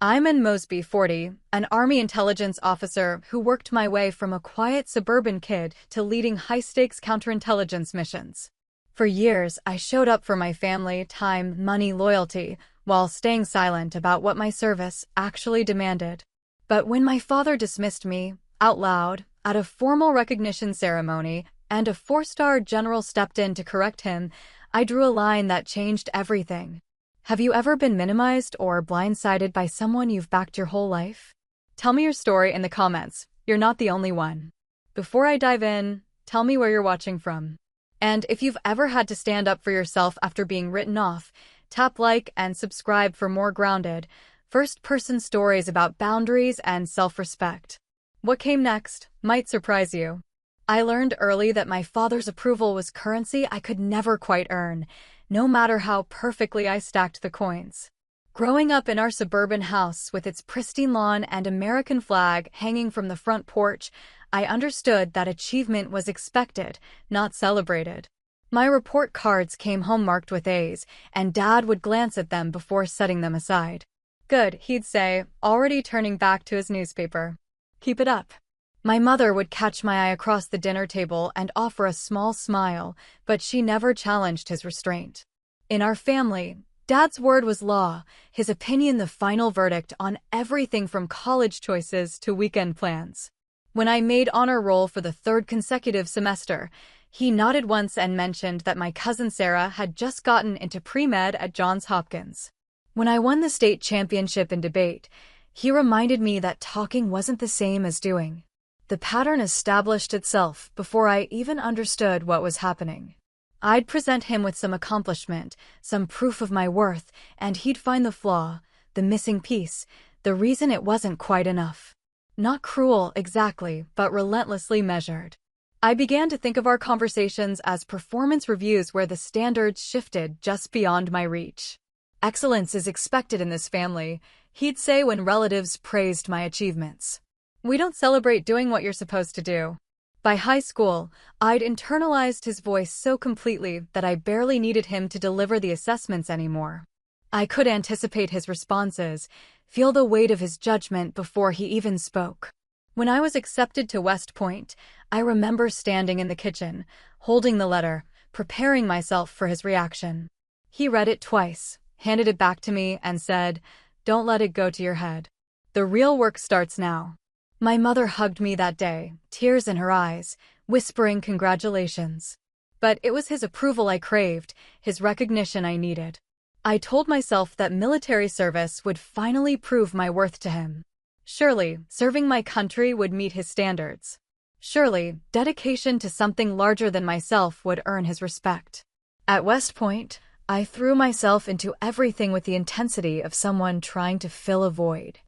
I'm in Mosby, 40, an Army intelligence officer who worked my way from a quiet suburban kid to leading high-stakes counterintelligence missions. For years, I showed up for my family, time, money, loyalty, while staying silent about what my service actually demanded. But when my father dismissed me, out loud, at a formal recognition ceremony, and a 4-star general stepped in to correct him, I drew a line that changed everything. Have you ever been minimized or blindsided by someone you've backed your whole life? Tell me your story in the comments. You're not the only one. Before I dive in, tell me where you're watching from. And if you've ever had to stand up for yourself after being written off, tap like and subscribe for more grounded, first-person stories about boundaries and self-respect. What came next might surprise you. I learned early that my father's approval was currency I could never quite earn, no matter how perfectly I stacked the coins. Growing up in our suburban house with its pristine lawn and American flag hanging from the front porch, I understood that achievement was expected, not celebrated. My report cards came home marked with A's, and Dad would glance at them before setting them aside. Good, he'd say, already turning back to his newspaper. Keep it up. My mother would catch my eye across the dinner table and offer a small smile, but she never challenged his restraint. In our family, Dad's word was law, his opinion the final verdict on everything from college choices to weekend plans. When I made honor roll for the 3rd consecutive semester, he nodded once and mentioned that my cousin Sarah had just gotten into pre-med at Johns Hopkins. When I won the state championship in debate, he reminded me that talking wasn't the same as doing. The pattern established itself before I even understood what was happening. I'd present him with some accomplishment, some proof of my worth, and he'd find the flaw, the missing piece, the reason it wasn't quite enough. Not cruel, exactly, but relentlessly measured. I began to think of our conversations as performance reviews where the standards shifted just beyond my reach. Excellence is expected in this family, he'd say when relatives praised my achievements. We don't celebrate doing what you're supposed to do. By high school, I'd internalized his voice so completely that I barely needed him to deliver the assessments anymore. I could anticipate his responses, feel the weight of his judgment before he even spoke. When I was accepted to West Point, I remember standing in the kitchen, holding the letter, preparing myself for his reaction. He read it twice, handed it back to me, and said, "Don't let it go to your head. The real work starts now." My mother hugged me that day, tears in her eyes, whispering congratulations. But it was his approval I craved, his recognition I needed. I told myself that military service would finally prove my worth to him. Surely, serving my country would meet his standards. Surely, dedication to something larger than myself would earn his respect. At West Point, I threw myself into everything with the intensity of someone trying to fill a void.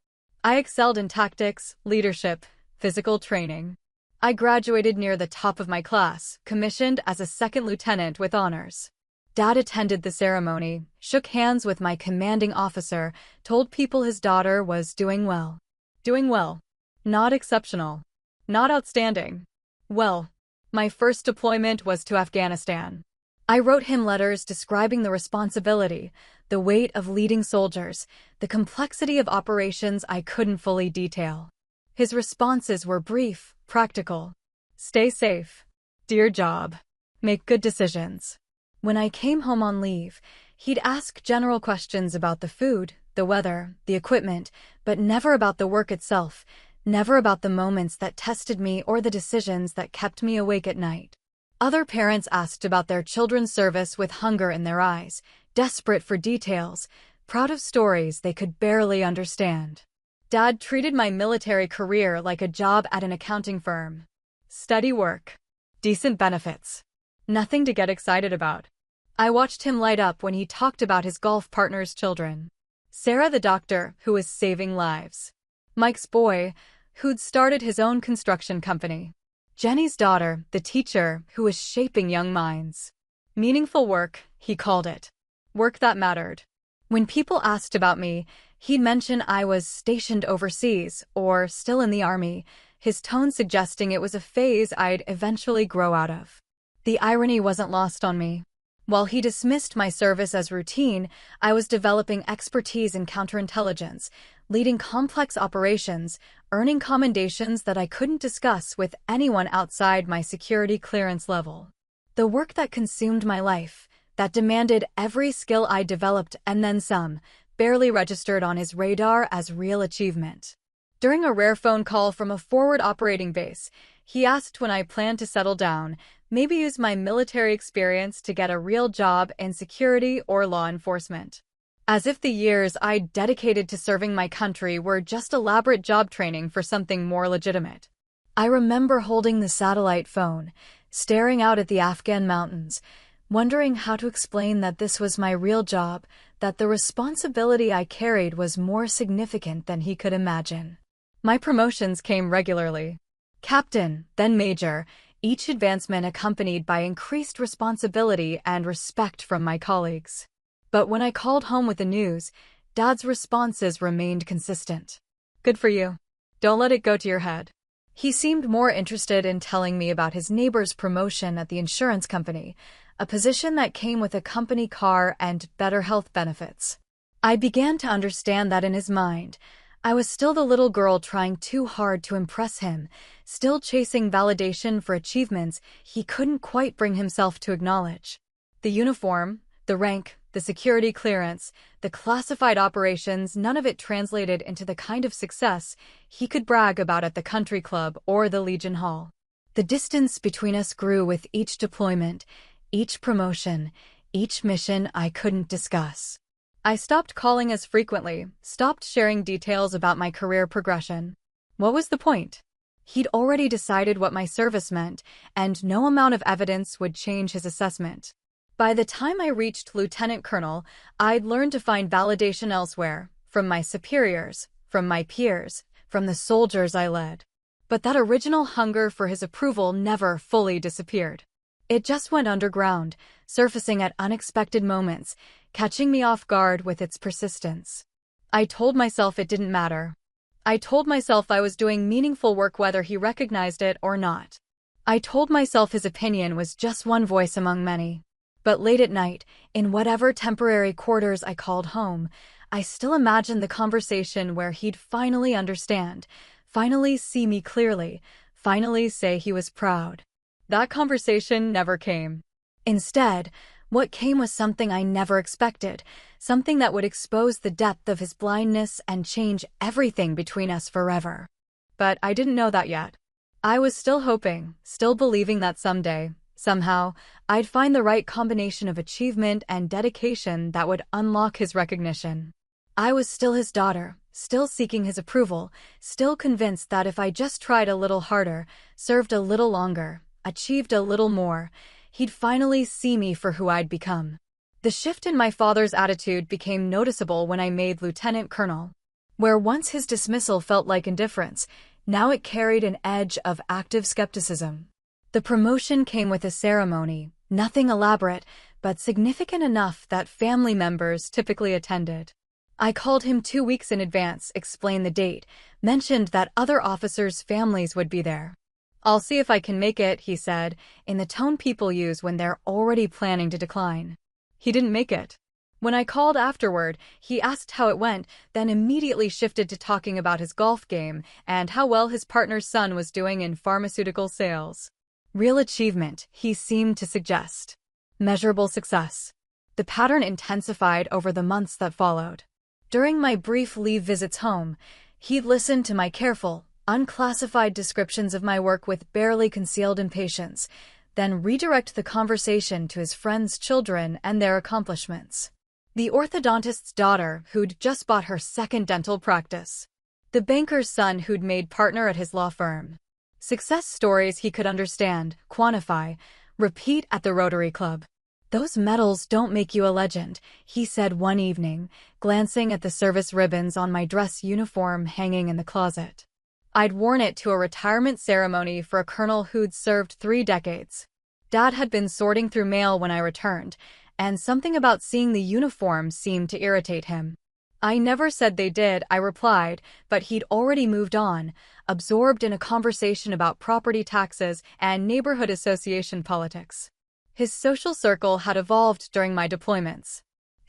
I excelled in tactics, leadership, physical training. I graduated near the top of my class, commissioned as a 2nd lieutenant with honors. Dad attended the ceremony, shook hands with my commanding officer, told people his daughter was doing well. Doing well. Not exceptional. Not outstanding. Well. My first deployment was to Afghanistan. I wrote him letters describing the responsibility, the weight of leading soldiers, the complexity of operations I couldn't fully detail. His responses were brief, practical. Stay safe. Do your job. Make good decisions. When I came home on leave, he'd ask general questions about the food, the weather, the equipment, but never about the work itself, never about the moments that tested me or the decisions that kept me awake at night. Other parents asked about their children's service with hunger in their eyes, desperate for details, proud of stories they could barely understand. Dad treated my military career like a job at an accounting firm. Steady work. Decent benefits. Nothing to get excited about. I watched him light up when he talked about his golf partner's children. Sarah the doctor, who was saving lives. Mike's boy, who'd started his own construction company. Jenny's daughter, the teacher, who was shaping young minds. Meaningful work, he called it. Work that mattered. When people asked about me, he'd mention I was stationed overseas or still in the Army, his tone suggesting it was a phase I'd eventually grow out of. The irony wasn't lost on me. While he dismissed my service as routine, I was developing expertise in counterintelligence, leading complex operations, earning commendations that I couldn't discuss with anyone outside my security clearance level. The work that consumed my life, that demanded every skill I developed and then some, barely registered on his radar as real achievement. During a rare phone call from a forward operating base, he asked when I planned to settle down, maybe use my military experience to get a real job in security or law enforcement. As if the years I'd dedicated to serving my country were just elaborate job training for something more legitimate. I remember holding the satellite phone, staring out at the Afghan mountains, wondering how to explain that this was my real job, that the responsibility I carried was more significant than he could imagine. My promotions came regularly. Captain, then major, each advancement accompanied by increased responsibility and respect from my colleagues. But when I called home with the news, Dad's responses remained consistent. Good for you. Don't let it go to your head. He seemed more interested in telling me about his neighbor's promotion at the insurance company, a position that came with a company car and better health benefits. I began to understand that in his mind, I was still the little girl trying too hard to impress him, still chasing validation for achievements he couldn't quite bring himself to acknowledge. The uniform, the rank, the security clearance, the classified operations, none of it translated into the kind of success he could brag about at the country club or the Legion Hall. The distance between us grew with each deployment, each promotion, each mission I couldn't discuss. I stopped calling as frequently, stopped sharing details about my career progression. What was the point? He'd already decided what my service meant, and no amount of evidence would change his assessment. By the time I reached lieutenant colonel, I'd learned to find validation elsewhere, from my superiors, from my peers, from the soldiers I led. But that original hunger for his approval never fully disappeared. It just went underground, surfacing at unexpected moments, catching me off guard with its persistence. I told myself it didn't matter. I told myself I was doing meaningful work whether he recognized it or not. I told myself his opinion was just one voice among many. But late at night, in whatever temporary quarters I called home, I still imagined the conversation where he'd finally understand, finally see me clearly, finally say he was proud. That conversation never came. Instead, what came was something I never expected, something that would expose the depth of his blindness and change everything between us forever. But I didn't know that yet. I was still hoping, still believing that someday, somehow, I'd find the right combination of achievement and dedication that would unlock his recognition. I was still his daughter, still seeking his approval, still convinced that if I just tried a little harder, served a little longer, achieved a little more, he'd finally see me for who I'd become. The shift in my father's attitude became noticeable when I made lieutenant colonel. Where once his dismissal felt like indifference, now it carried an edge of active skepticism. The promotion came with a ceremony, nothing elaborate, but significant enough that family members typically attended. I called him 2 weeks in advance, explained the date, mentioned that other officers' families would be there. "I'll see if I can make it," he said, in the tone people use when they're already planning to decline. He didn't make it. When I called afterward, he asked how it went, then immediately shifted to talking about his golf game and how well his partner's son was doing in pharmaceutical sales. Real achievement, he seemed to suggest. Measurable success. The pattern intensified over the months that followed. During my brief leave visits home, he'd listen to my careful, unclassified descriptions of my work with barely concealed impatience, then redirect the conversation to his friends' children and their accomplishments. The orthodontist's daughter who'd just bought her second dental practice. The banker's son who'd made partner at his law firm. Success stories he could understand, quantify, repeat at the Rotary Club. "Those medals don't make you a legend," he said one evening, glancing at the service ribbons on my dress uniform hanging in the closet. I'd worn it to a retirement ceremony for a colonel who'd served 3 decades. Dad had been sorting through mail when I returned, and something about seeing the uniform seemed to irritate him. "I never said they did," I replied, but he'd already moved on, absorbed in a conversation about property taxes and neighborhood association politics. His social circle had evolved during my deployments.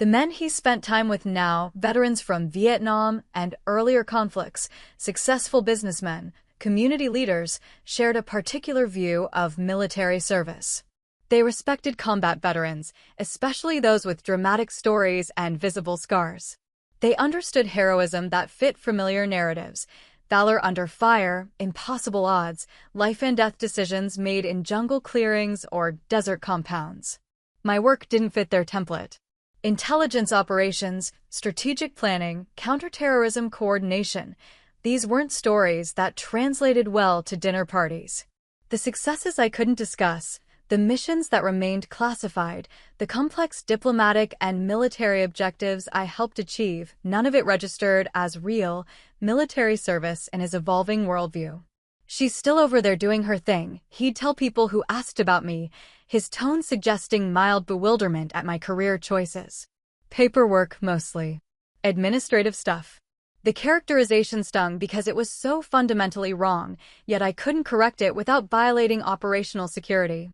The men he spent time with now, veterans from Vietnam and earlier conflicts, successful businessmen, community leaders, shared a particular view of military service. They respected combat veterans, especially those with dramatic stories and visible scars. They understood heroism that fit familiar narratives: valor under fire, impossible odds, life and death decisions made in jungle clearings or desert compounds. My work didn't fit their template. Intelligence operations, strategic planning, counterterrorism coordination — these weren't stories that translated well to dinner parties. The successes I couldn't discuss, the missions that remained classified, the complex diplomatic and military objectives I helped achieve, none of it registered as real military service in his evolving worldview. "She's still over there doing her thing," he'd tell people who asked about me, his tone suggesting mild bewilderment at my career choices. Paperwork, mostly. Administrative stuff. The characterization stung because it was so fundamentally wrong, yet I couldn't correct it without violating operational security.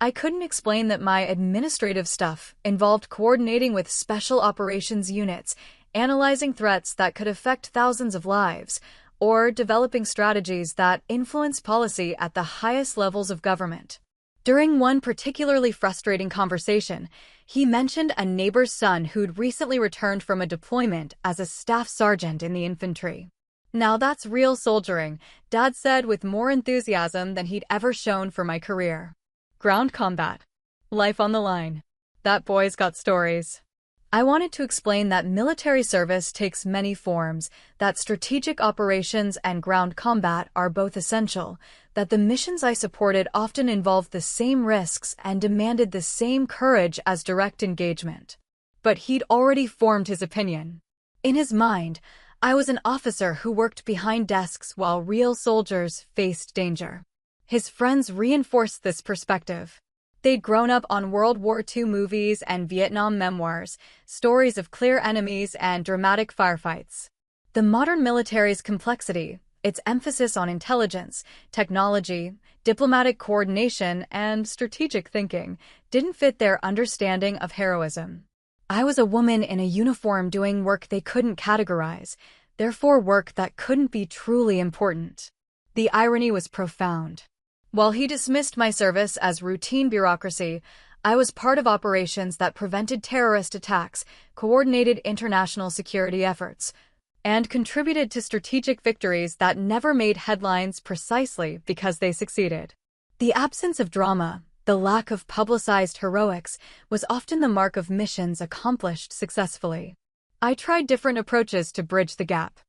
I couldn't explain that my administrative stuff involved coordinating with special operations units, analyzing threats that could affect thousands of lives, or developing strategies that influence policy at the highest levels of government. During one particularly frustrating conversation, he mentioned a neighbor's son who'd recently returned from a deployment as a staff sergeant in the infantry. "Now that's real soldiering," Dad said with more enthusiasm than he'd ever shown for my career. Ground combat. Life on the line. That boy's got stories. I wanted to explain that military service takes many forms, that strategic operations and ground combat are both essential, that the missions I supported often involved the same risks and demanded the same courage as direct engagement. But he'd already formed his opinion. In his mind, I was an officer who worked behind desks while real soldiers faced danger. His friends reinforced this perspective. They'd grown up on World War II movies and Vietnam memoirs, stories of clear enemies and dramatic firefights. The modern military's complexity, its emphasis on intelligence, technology, diplomatic coordination, and strategic thinking, didn't fit their understanding of heroism. I was a woman in a uniform doing work they couldn't categorize, therefore work that couldn't be truly important. The irony was profound. While he dismissed my service as routine bureaucracy, I was part of operations that prevented terrorist attacks, coordinated international security efforts, and contributed to strategic victories that never made headlines precisely because they succeeded. The absence of drama, the lack of publicized heroics, was often the mark of missions accomplished successfully. I tried different approaches to bridge the gap.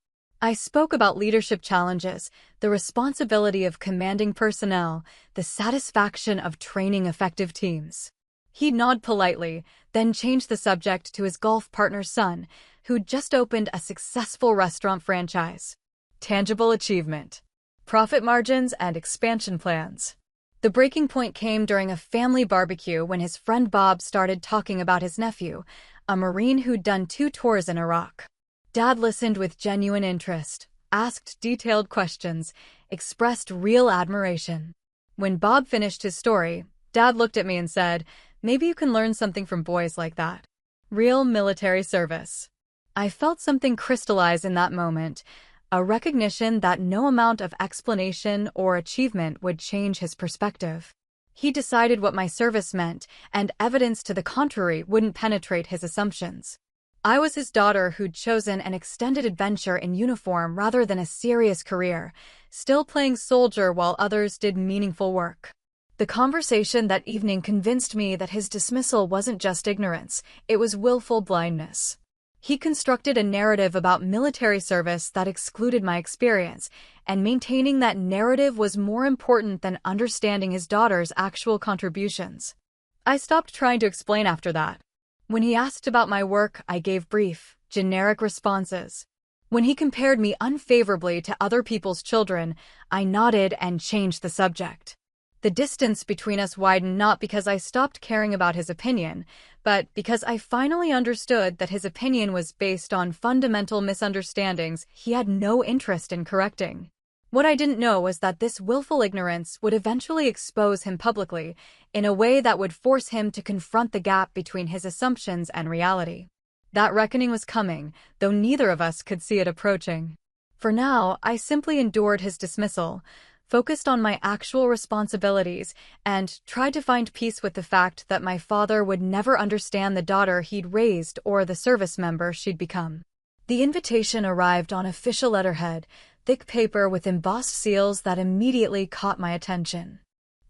I spoke about leadership challenges, the responsibility of commanding personnel, the satisfaction of training effective teams. He'd nod politely, then change the subject to his golf partner's son, who'd just opened a successful restaurant franchise. Tangible achievement. Profit margins and expansion plans. The breaking point came during a family barbecue when his friend Bob started talking about his nephew, a Marine who'd done 2 tours in Iraq. Dad listened with genuine interest, asked detailed questions, expressed real admiration. When Bob finished his story, Dad looked at me and said, "Maybe you can learn something from boys like that." Real military service. I felt something crystallize in that moment, a recognition that no amount of explanation or achievement would change his perspective. He decided what my service meant, and evidence to the contrary wouldn't penetrate his assumptions. I was his daughter who'd chosen an extended adventure in uniform rather than a serious career, still playing soldier while others did meaningful work. The conversation that evening convinced me that his dismissal wasn't just ignorance, it was willful blindness. He constructed a narrative about military service that excluded my experience, and maintaining that narrative was more important than understanding his daughter's actual contributions. I stopped trying to explain after that. When he asked about my work, I gave brief, generic responses. When he compared me unfavorably to other people's children, I nodded and changed the subject. The distance between us widened not because I stopped caring about his opinion, but because I finally understood that his opinion was based on fundamental misunderstandings he had no interest in correcting. What I didn't know was that this willful ignorance would eventually expose him publicly, in a way that would force him to confront the gap between his assumptions and reality. That reckoning was coming, though neither of us could see it approaching. For now, I simply endured his dismissal, focused on my actual responsibilities, and tried to find peace with the fact that my father would never understand the daughter he'd raised or the service member she'd become. The invitation arrived on official letterhead, thick paper with embossed seals that immediately caught my attention.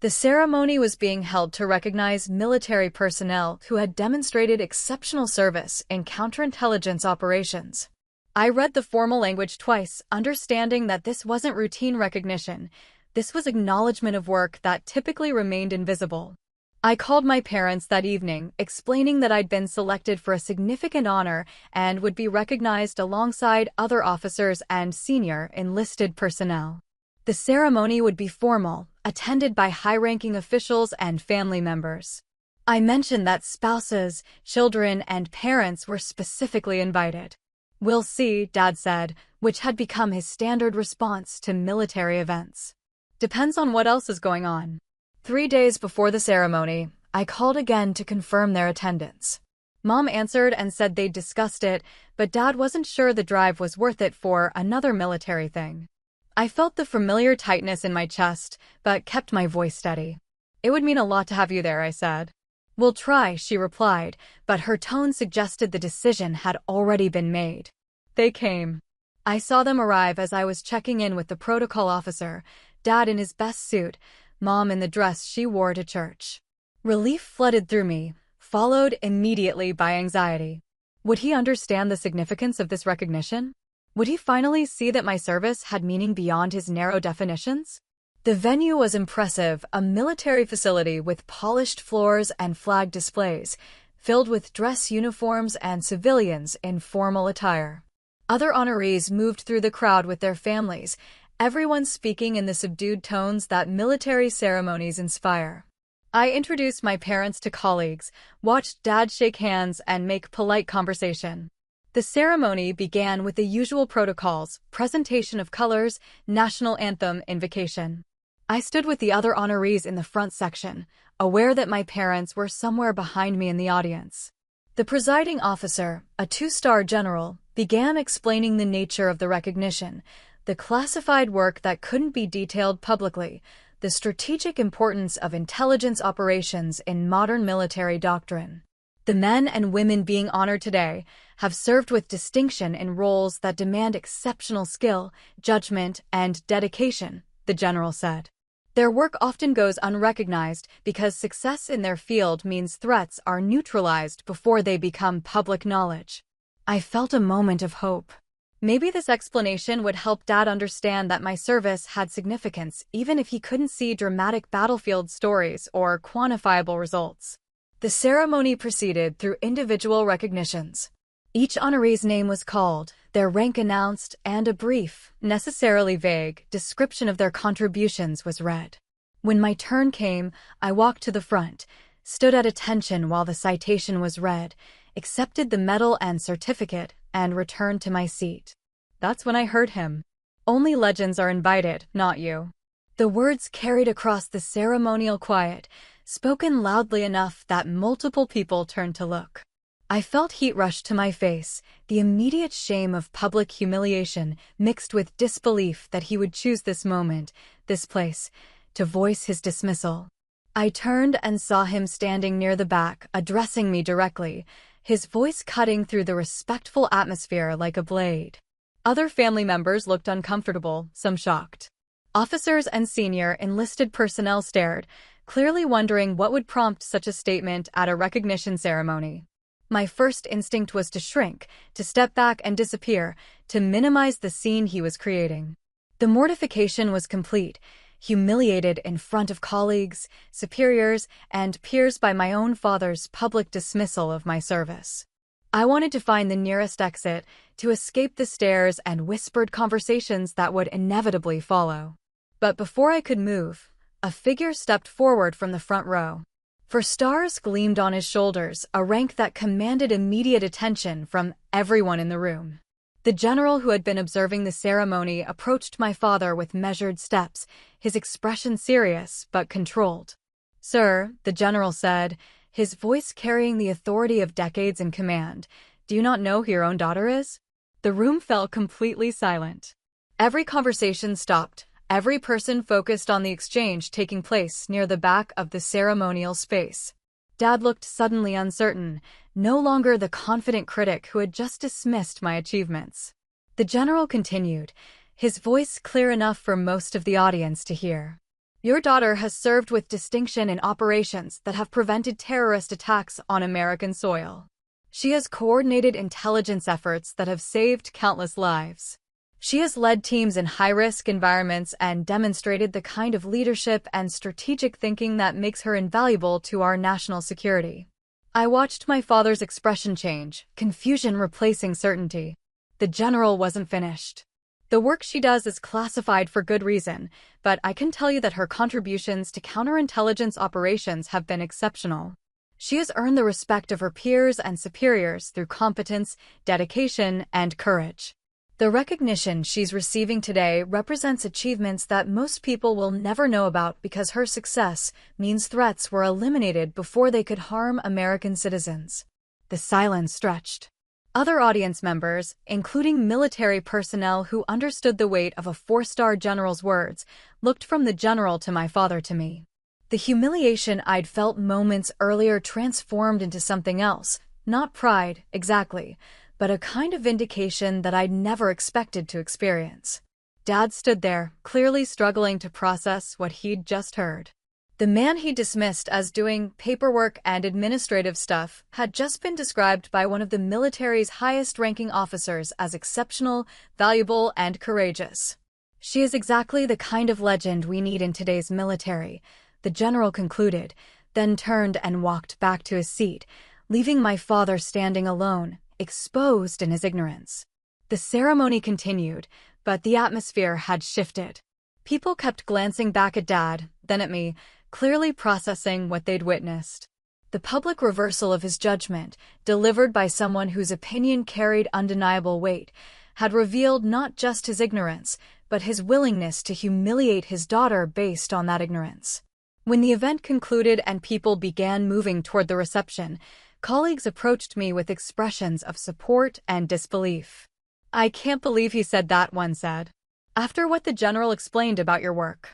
The ceremony was being held to recognize military personnel who had demonstrated exceptional service in counterintelligence operations. I read the formal language twice, understanding that this wasn't routine recognition. This was acknowledgement of work that typically remained invisible. I called my parents that evening, explaining that I'd been selected for a significant honor and would be recognized alongside other officers and senior enlisted personnel. The ceremony would be formal, attended by high-ranking officials and family members. I mentioned that spouses, children, and parents were specifically invited. "We'll see," Dad said, which had become his standard response to military events. "Depends on what else is going on." 3 days before the ceremony, I called again to confirm their attendance. Mom answered and said they'd discussed it, but Dad wasn't sure the drive was worth it for another military thing. I felt the familiar tightness in my chest, but kept my voice steady. "It would mean a lot to have you there," I said. "We'll try," she replied, but her tone suggested the decision had already been made. They came. I saw them arrive as I was checking in with the protocol officer, Dad in his best suit, Mom in the dress she wore to church. Relief flooded through me, followed immediately by anxiety. Would he understand the significance of this recognition? Would he finally see that my service had meaning beyond his narrow definitions? The venue was impressive, a military facility with polished floors and flag displays, filled with dress uniforms and civilians in formal attire. Other honorees moved through the crowd with their families, everyone speaking in the subdued tones that military ceremonies inspire. I introduced my parents to colleagues, watched Dad shake hands and make polite conversation. The ceremony began with the usual protocols: presentation of colors, national anthem, invocation. I stood with the other honorees in the front section, aware that my parents were somewhere behind me in the audience. The presiding officer, a 2-star general, began explaining the nature of the recognition, the classified work that couldn't be detailed publicly, the strategic importance of intelligence operations in modern military doctrine. "The men and women being honored today have served with distinction in roles that demand exceptional skill, judgment, and dedication," the general said. "Their work often goes unrecognized because success in their field means threats are neutralized before they become public knowledge." I felt a moment of hope. Maybe this explanation would help Dad understand that my service had significance even if he couldn't see dramatic battlefield stories or quantifiable results. The ceremony proceeded through individual recognitions. Each honoree's name was called, their rank announced, and a brief, necessarily vague, description of their contributions was read. When my turn came, I walked to the front, stood at attention while the citation was read, accepted the medal and certificate, and returned to my seat. That's when I heard him. "Only legends are invited, not you." The words carried across the ceremonial quiet, spoken loudly enough that multiple people turned to look. I felt heat rush to my face, the immediate shame of public humiliation mixed with disbelief that he would choose this moment, this place, to voice his dismissal. I turned and saw him standing near the back, addressing me directly, his voice cutting through the respectful atmosphere like a blade. Other family members looked uncomfortable, some shocked. Officers and senior enlisted personnel stared, clearly wondering what would prompt such a statement at a recognition ceremony. My first instinct was to shrink, to step back and disappear, to minimize the scene he was creating. The mortification was complete, humiliated in front of colleagues, superiors, and peers by my own father's public dismissal of my service. I wanted to find the nearest exit, to escape the stares and whispered conversations that would inevitably follow. But before I could move, a figure stepped forward from the front row. For stars gleamed on his shoulders, a rank that commanded immediate attention from everyone in the room. The general who had been observing the ceremony approached my father with measured steps, his expression serious but controlled. "Sir," the general said, his voice carrying the authority of decades in command, Do you not know who your own daughter is? The room fell completely silent. Every conversation stopped. Every person focused on the exchange taking place near the back of the ceremonial space. Dad looked suddenly uncertain, no longer the confident critic who had just dismissed my achievements. The general continued, his voice clear enough for most of the audience to hear. Your daughter has served with distinction in operations that have prevented terrorist attacks on American soil. She has coordinated intelligence efforts that have saved countless lives. She has led teams in high-risk environments and demonstrated the kind of leadership and strategic thinking that makes her invaluable to our national security. I watched my father's expression change, confusion replacing certainty. The general wasn't finished. The work she does is classified for good reason, but I can tell you that her contributions to counterintelligence operations have been exceptional. She has earned the respect of her peers and superiors through competence, dedication, and courage. The recognition she's receiving today represents achievements that most people will never know about because her success means threats were eliminated before they could harm American citizens. The silence stretched. Other audience members, including military personnel who understood the weight of a four-star general's words, looked from the general to my father to me. The humiliation I'd felt moments earlier transformed into something else, not pride, exactly, but a kind of vindication that I'd never expected to experience. Dad stood there, clearly struggling to process what he'd just heard. The man he dismissed as doing paperwork and administrative stuff had just been described by one of the military's highest-ranking officers as exceptional, valuable, and courageous. She is exactly the kind of legend we need in today's military, the general concluded, then turned and walked back to his seat, leaving my father standing alone, exposed in his ignorance. The ceremony continued, but the atmosphere had shifted. People kept glancing back at Dad, then at me, clearly processing what they'd witnessed. The public reversal of his judgment, delivered by someone whose opinion carried undeniable weight, had revealed not just his ignorance, but his willingness to humiliate his daughter based on that ignorance. When the event concluded and people began moving toward the reception, colleagues approached me with expressions of support and disbelief. "I can't believe he said that," one said. "After what the general explained about your work."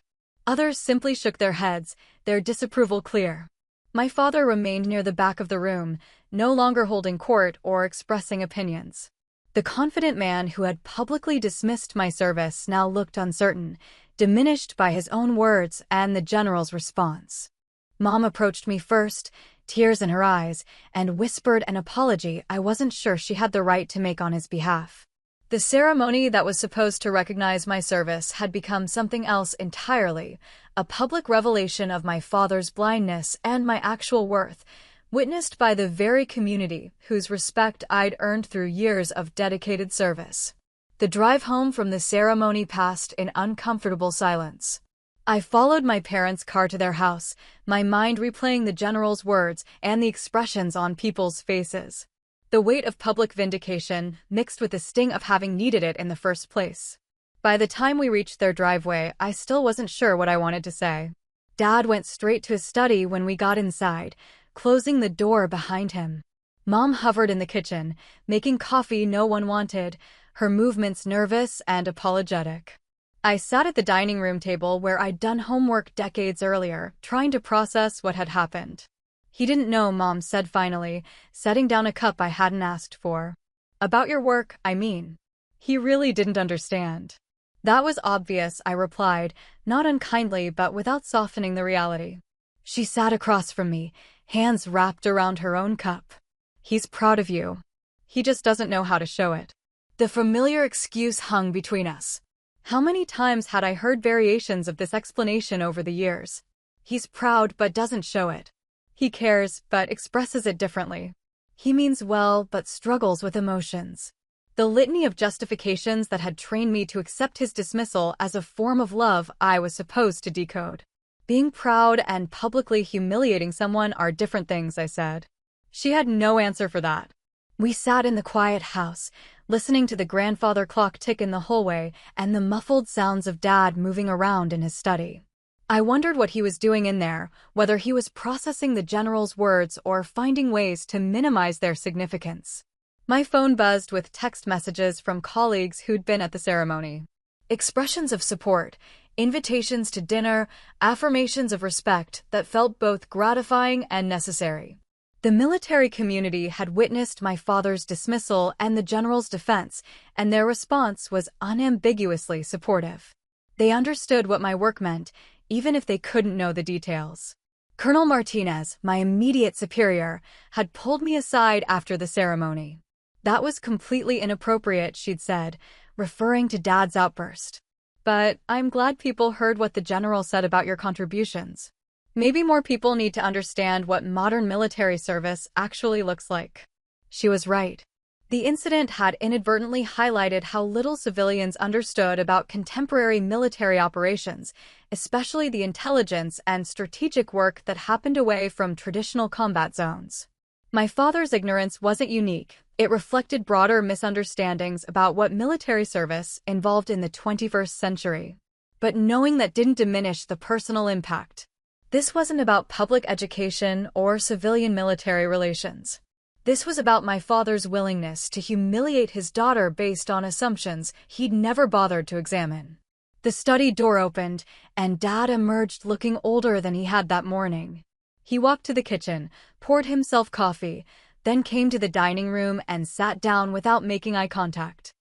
Others simply shook their heads, their disapproval clear. My father remained near the back of the room, no longer holding court or expressing opinions. The confident man who had publicly dismissed my service now looked uncertain, diminished by his own words and the general's response. Mom approached me first, tears in her eyes, and whispered an apology I wasn't sure she had the right to make on his behalf. The ceremony that was supposed to recognize my service had become something else entirely, a public revelation of my father's blindness and my actual worth, witnessed by the very community whose respect I'd earned through years of dedicated service. The drive home from the ceremony passed in uncomfortable silence. I followed my parents' car to their house, my mind replaying the general's words and the expressions on people's faces. The weight of public vindication mixed with the sting of having needed it in the first place. By the time we reached their driveway, I still wasn't sure what I wanted to say. Dad went straight to his study when we got inside, closing the door behind him. Mom hovered in the kitchen, making coffee no one wanted, her movements nervous and apologetic. I sat at the dining room table where I'd done homework decades earlier, trying to process what had happened. "He didn't know," Mom said finally, setting down a cup I hadn't asked for. "About your work, I mean. He really didn't understand." "That was obvious," I replied, not unkindly but without softening the reality. She sat across from me, hands wrapped around her own cup. "He's proud of you. He just doesn't know how to show it." The familiar excuse hung between us. How many times had I heard variations of this explanation over the years? He's proud but doesn't show it. He cares but expresses it differently. He means well but struggles with emotions. The litany of justifications that had trained me to accept his dismissal as a form of love I was supposed to decode. Being proud and publicly humiliating someone are different things, I said. She had no answer for that. We sat in the quiet house, listening to the grandfather clock tick in the hallway and the muffled sounds of Dad moving around in his study. I wondered what he was doing in there, whether he was processing the general's words or finding ways to minimize their significance. My phone buzzed with text messages from colleagues who'd been at the ceremony. Expressions of support, invitations to dinner, affirmations of respect that felt both gratifying and necessary. The military community had witnessed my father's dismissal and the general's defense, and their response was unambiguously supportive. They understood what my work meant, even if they couldn't know the details. Colonel Martinez, my immediate superior, had pulled me aside after the ceremony. That was completely inappropriate, she'd said, referring to Dad's outburst. But I'm glad people heard what the general said about your contributions. Maybe more people need to understand what modern military service actually looks like. She was right. The incident had inadvertently highlighted how little civilians understood about contemporary military operations, especially the intelligence and strategic work that happened away from traditional combat zones. My father's ignorance wasn't unique. It reflected broader misunderstandings about what military service involved in the 21st century. But knowing that didn't diminish the personal impact. This wasn't about public education or civilian-military relations. This was about my father's willingness to humiliate his daughter based on assumptions he'd never bothered to examine. The study door opened, and Dad emerged looking older than he had that morning. He walked to the kitchen, poured himself coffee, then came to the dining room and sat down without making eye contact.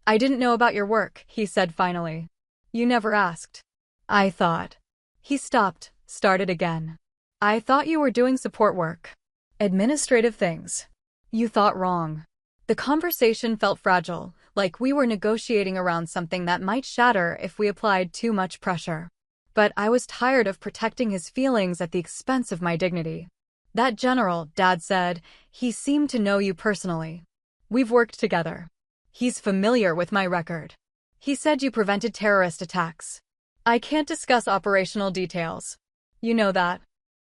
"I didn't know about your work," he said finally. "You never asked." I thought. He stopped, started again. "I thought you were doing support work. Administrative things." "You thought wrong." The conversation felt fragile, like we were negotiating around something that might shatter if we applied too much pressure. But I was tired of protecting his feelings at the expense of my dignity. "That general," Dad said, "he seemed to know you personally. We've worked together. He's familiar with my record. He said you prevented terrorist attacks. I can't discuss operational details. You know that."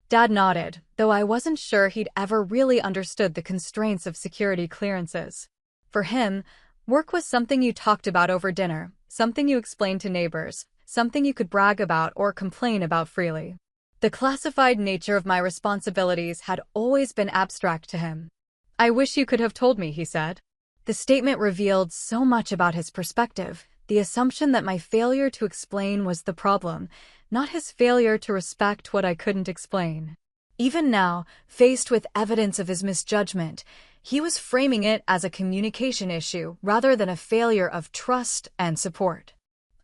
Dad nodded, though I wasn't sure he'd ever really understood the constraints of security clearances. For him, work was something you talked about over dinner, something you explained to neighbors, something you could brag about or complain about freely. The classified nature of my responsibilities had always been abstract to him. "I wish you could have told me," he said. The statement revealed so much about his perspective, the assumption that my failure to explain was the problem, not his failure to respect what I couldn't explain. Even now, faced with evidence of his misjudgment, he was framing it as a communication issue rather than a failure of trust and support.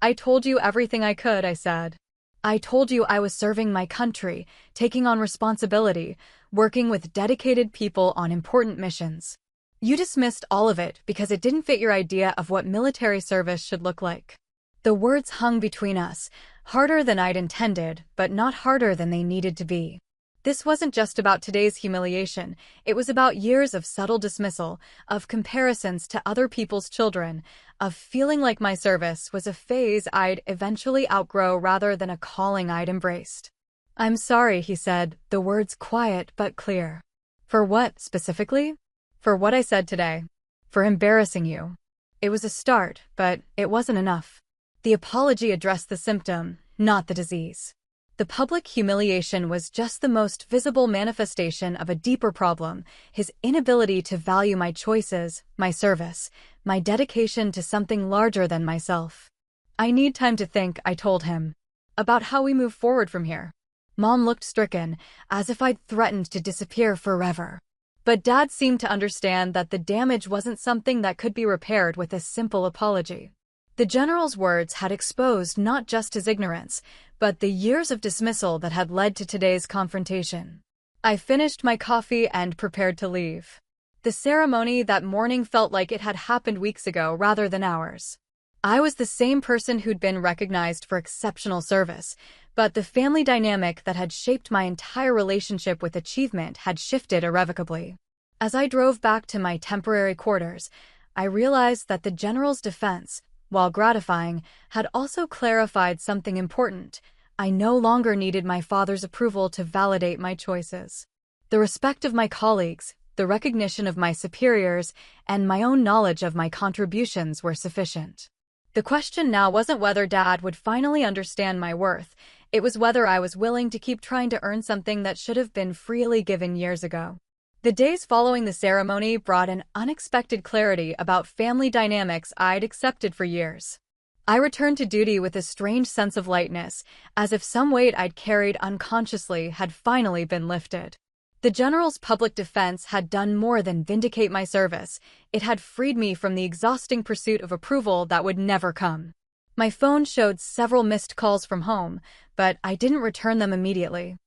"I told you everything I could," I said. "I told you I was serving my country, taking on responsibility, working with dedicated people on important missions. You dismissed all of it because it didn't fit your idea of what military service should look like." The words hung between us, harder than I'd intended, but not harder than they needed to be. This wasn't just about today's humiliation, it was about years of subtle dismissal, of comparisons to other people's children, of feeling like my service was a phase I'd eventually outgrow rather than a calling I'd embraced. "I'm sorry," he said, the words quiet but clear. "For what, specifically?" "For what I said today. For embarrassing you." It was a start, but it wasn't enough. The apology addressed the symptom, not the disease. The public humiliation was just the most visible manifestation of a deeper problem, his inability to value my choices, my service, my dedication to something larger than myself. "I need time to think," I told him, "about how we move forward from here." Mom looked stricken, as if I'd threatened to disappear forever. But Dad seemed to understand that the damage wasn't something that could be repaired with a simple apology. The general's words had exposed not just his ignorance, but the years of dismissal that had led to today's confrontation. I finished my coffee and prepared to leave. The ceremony that morning felt like it had happened weeks ago rather than hours. I was the same person who'd been recognized for exceptional service, but the family dynamic that had shaped my entire relationship with achievement had shifted irrevocably. As I drove back to my temporary quarters, I realized that the general's defense, while gratifying, had also clarified something important. I no longer needed my father's approval to validate my choices. The respect of my colleagues, the recognition of my superiors, and my own knowledge of my contributions were sufficient. The question now wasn't whether Dad would finally understand my worth, it was whether I was willing to keep trying to earn something that should have been freely given years ago. The days following the ceremony brought an unexpected clarity about family dynamics I'd accepted for years. I returned to duty with a strange sense of lightness, as if some weight I'd carried unconsciously had finally been lifted. The general's public defense had done more than vindicate my service. It had freed me from the exhausting pursuit of approval that would never come. My phone showed several missed calls from home, but I didn't return them immediately.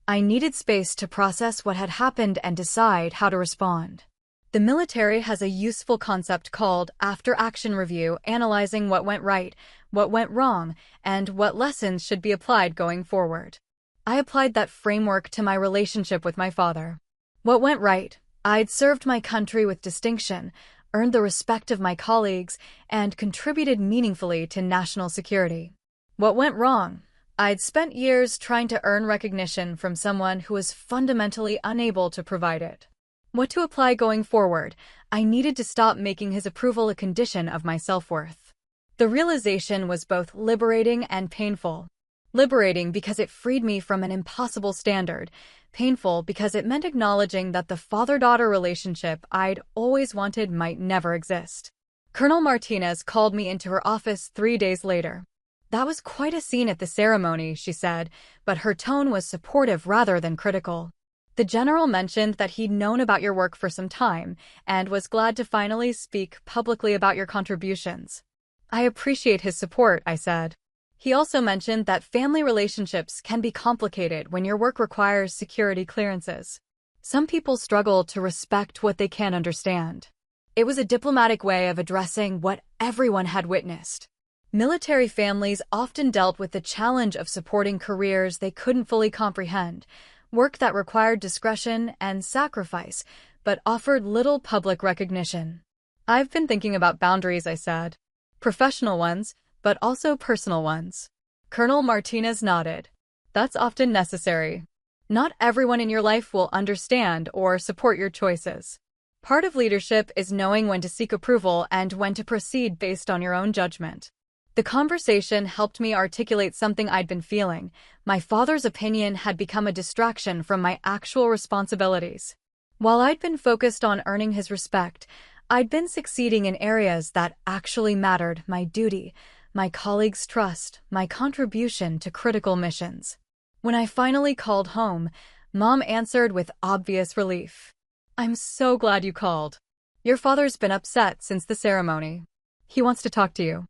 I needed space to process what had happened and decide how to respond. The military has a useful concept called after-action review, analyzing what went right, what went wrong, and what lessons should be applied going forward. I applied that framework to my relationship with my father. What went right? I'd served my country with distinction, earned the respect of my colleagues, and contributed meaningfully to national security. What went wrong? I'd spent years trying to earn recognition from someone who was fundamentally unable to provide it. What to apply going forward? I needed to stop making his approval a condition of my self-worth. The realization was both liberating and painful. Liberating because it freed me from an impossible standard. Painful because it meant acknowledging that the father-daughter relationship I'd always wanted might never exist. Colonel Martinez called me into her office 3 days later. "That was quite a scene at the ceremony," she said, but her tone was supportive rather than critical. "The general mentioned that he'd known about your work for some time and was glad to finally speak publicly about your contributions." "I appreciate his support," I said. "He also mentioned that family relationships can be complicated when your work requires security clearances. Some people struggle to respect what they can't understand." It was a diplomatic way of addressing what everyone had witnessed. Military families often dealt with the challenge of supporting careers they couldn't fully comprehend, work that required discretion and sacrifice, but offered little public recognition. "I've been thinking about boundaries," I said. "Professional ones, but also personal ones." Colonel Martinez nodded. "That's often necessary. Not everyone in your life will understand or support your choices. Part of leadership is knowing when to seek approval and when to proceed based on your own judgment." The conversation helped me articulate something I'd been feeling. My father's opinion had become a distraction from my actual responsibilities. While I'd been focused on earning his respect, I'd been succeeding in areas that actually mattered: my duty, my colleagues' trust, my contribution to critical missions. When I finally called home, Mom answered with obvious relief. "I'm so glad you called. Your father's been upset since the ceremony. He wants to talk to you."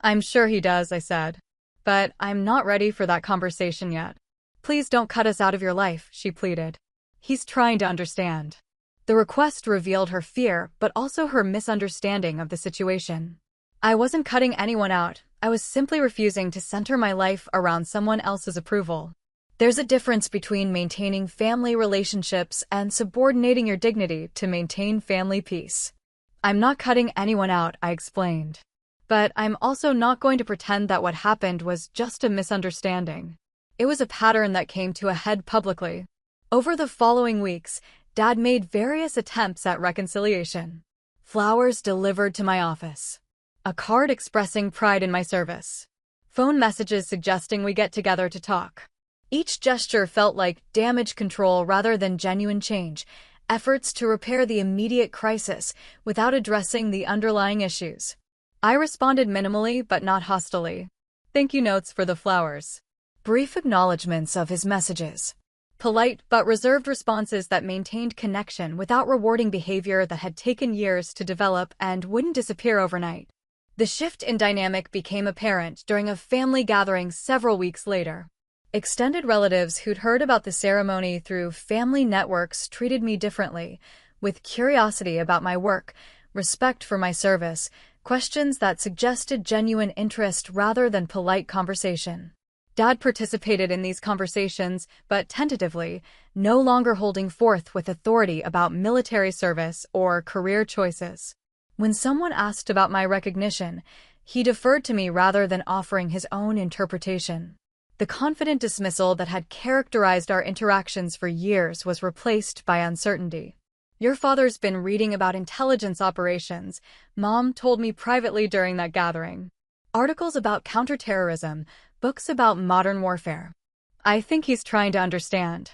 "I'm sure he does," I said. "But I'm not ready for that conversation yet." "Please don't cut us out of your life," she pleaded. "He's trying to understand." The request revealed her fear, but also her misunderstanding of the situation. I wasn't cutting anyone out. I was simply refusing to center my life around someone else's approval. There's a difference between maintaining family relationships and subordinating your dignity to maintain family peace. "I'm not cutting anyone out," I explained. "But I'm also not going to pretend that what happened was just a misunderstanding." It was a pattern that came to a head publicly. Over the following weeks, Dad made various attempts at reconciliation. Flowers delivered to my office. A card expressing pride in my service. Phone messages suggesting we get together to talk. Each gesture felt like damage control rather than genuine change, efforts to repair the immediate crisis without addressing the underlying issues. I responded minimally but not hostilely. Thank you notes for the flowers. Brief acknowledgments of his messages. Polite but reserved responses that maintained connection without rewarding behavior that had taken years to develop and wouldn't disappear overnight. The shift in dynamic became apparent during a family gathering several weeks later. Extended relatives who'd heard about the ceremony through family networks treated me differently, with curiosity about my work, respect for my service, questions that suggested genuine interest rather than polite conversation. Dad participated in these conversations, but tentatively, no longer holding forth with authority about military service or career choices. When someone asked about my recognition, he deferred to me rather than offering his own interpretation. The confident dismissal that had characterized our interactions for years was replaced by uncertainty. "Your father's been reading about intelligence operations," Mom told me privately during that gathering. "Articles about counterterrorism, books about modern warfare. I think he's trying to understand."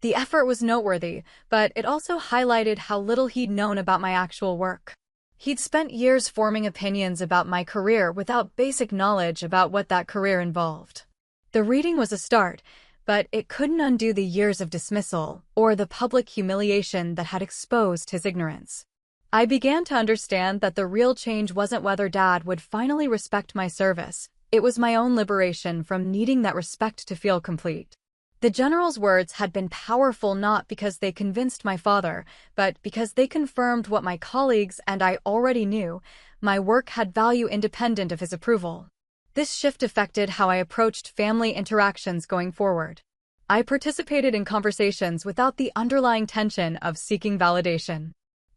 The effort was noteworthy, but it also highlighted how little he'd known about my actual work. He'd spent years forming opinions about my career without basic knowledge about what that career involved. The reading was a start, but it couldn't undo the years of dismissal or the public humiliation that had exposed his ignorance. I began to understand that the real change wasn't whether Dad would finally respect my service. It was my own liberation from needing that respect to feel complete. The general's words had been powerful not because they convinced my father, but because they confirmed what my colleagues and I already knew: my work had value independent of his approval. This shift affected how I approached family interactions going forward. I participated in conversations without the underlying tension of seeking validation.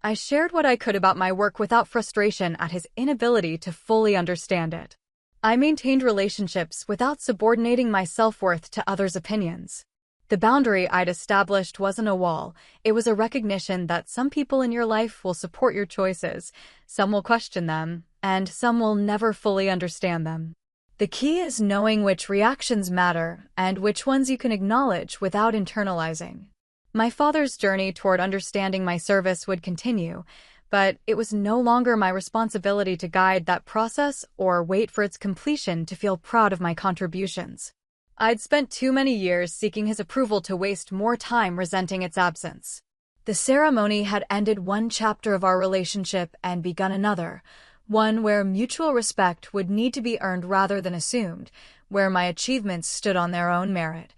I shared what I could about my work without frustration at his inability to fully understand it. I maintained relationships without subordinating my self-worth to others' opinions. The boundary I'd established wasn't a wall, it was a recognition that some people in your life will support your choices, some will question them, and some will never fully understand them. The key is knowing which reactions matter and which ones you can acknowledge without internalizing. My father's journey toward understanding my service would continue, but it was no longer my responsibility to guide that process or wait for its completion to feel proud of my contributions. I'd spent too many years seeking his approval to waste more time resenting its absence. The ceremony had ended one chapter of our relationship and begun another, one where mutual respect would need to be earned rather than assumed, where my achievements stood on their own merit,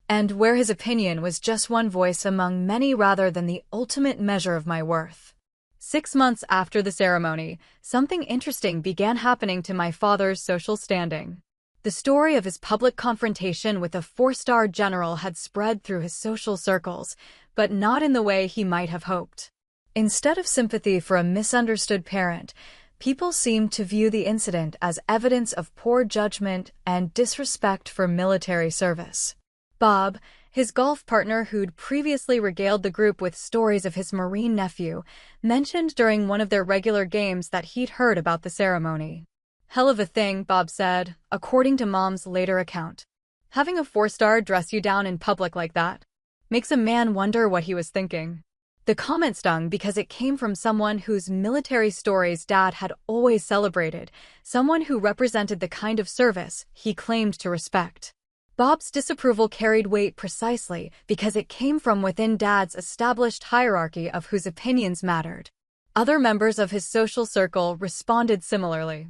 and where his opinion was just one voice among many rather than the ultimate measure of my worth. 6 months after the ceremony, something interesting began happening to my father's social standing. The story of his public confrontation with a 4-star general had spread through his social circles, but not in the way he might have hoped. Instead of sympathy for a misunderstood parent, people seemed to view the incident as evidence of poor judgment and disrespect for military service. Bob, his golf partner who'd previously regaled the group with stories of his Marine nephew, mentioned during one of their regular games that he'd heard about the ceremony. "Hell of a thing," Bob said, according to Mom's later account. "Having a 4-star dress you down in public like that makes a man wonder what he was thinking." The comment stung because it came from someone whose military stories Dad had always celebrated, someone who represented the kind of service he claimed to respect. Bob's disapproval carried weight precisely because it came from within Dad's established hierarchy of whose opinions mattered. Other members of his social circle responded similarly.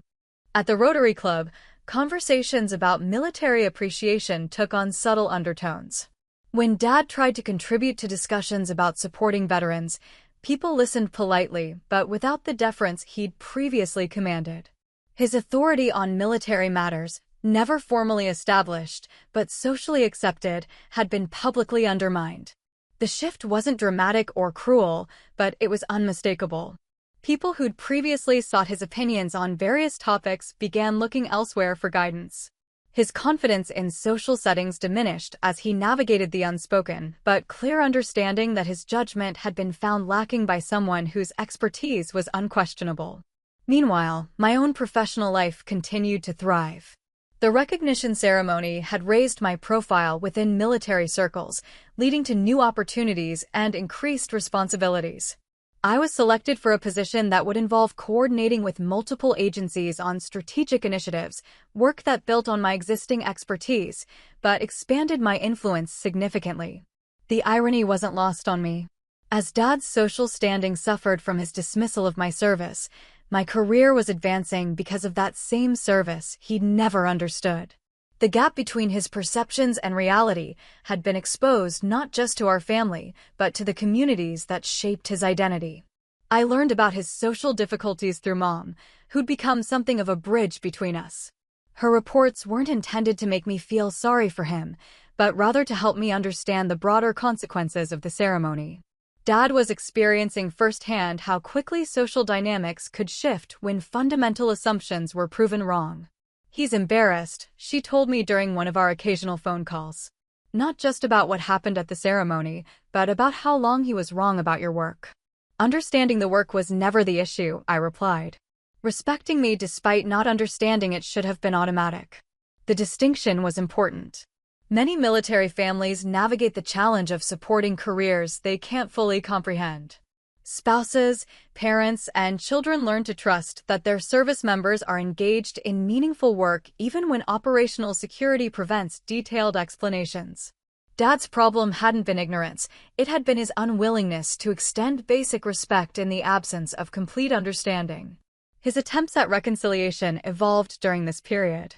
At the Rotary Club, conversations about military appreciation took on subtle undertones. When Dad tried to contribute to discussions about supporting veterans, people listened politely but without the deference he'd previously commanded. His authority on military matters, never formally established but socially accepted, had been publicly undermined. The shift wasn't dramatic or cruel, but it was unmistakable. People who'd previously sought his opinions on various topics began looking elsewhere for guidance. His confidence in social settings diminished as he navigated the unspoken, but clear understanding that his judgment had been found lacking by someone whose expertise was unquestionable. Meanwhile, my own professional life continued to thrive. The recognition ceremony had raised my profile within military circles, leading to new opportunities and increased responsibilities. I was selected for a position that would involve coordinating with multiple agencies on strategic initiatives, work that built on my existing expertise, but expanded my influence significantly. The irony wasn't lost on me. As Dad's social standing suffered from his dismissal of my service, my career was advancing because of that same service he'd never understood. The gap between his perceptions and reality had been exposed not just to our family, but to the communities that shaped his identity. I learned about his social difficulties through Mom, who'd become something of a bridge between us. Her reports weren't intended to make me feel sorry for him, but rather to help me understand the broader consequences of the ceremony. Dad was experiencing firsthand how quickly social dynamics could shift when fundamental assumptions were proven wrong. "He's embarrassed," she told me during one of our occasional phone calls. "Not just about what happened at the ceremony, but about how long he was wrong about your work." Understanding the work was never the issue, I replied. Respecting me despite not understanding it should have been automatic. The distinction was important. Many military families navigate the challenge of supporting careers they can't fully comprehend. Spouses, parents, and children learn to trust that their service members are engaged in meaningful work even when operational security prevents detailed explanations. Dad's problem hadn't been ignorance, it had been his unwillingness to extend basic respect in the absence of complete understanding. His attempts at reconciliation evolved during this period.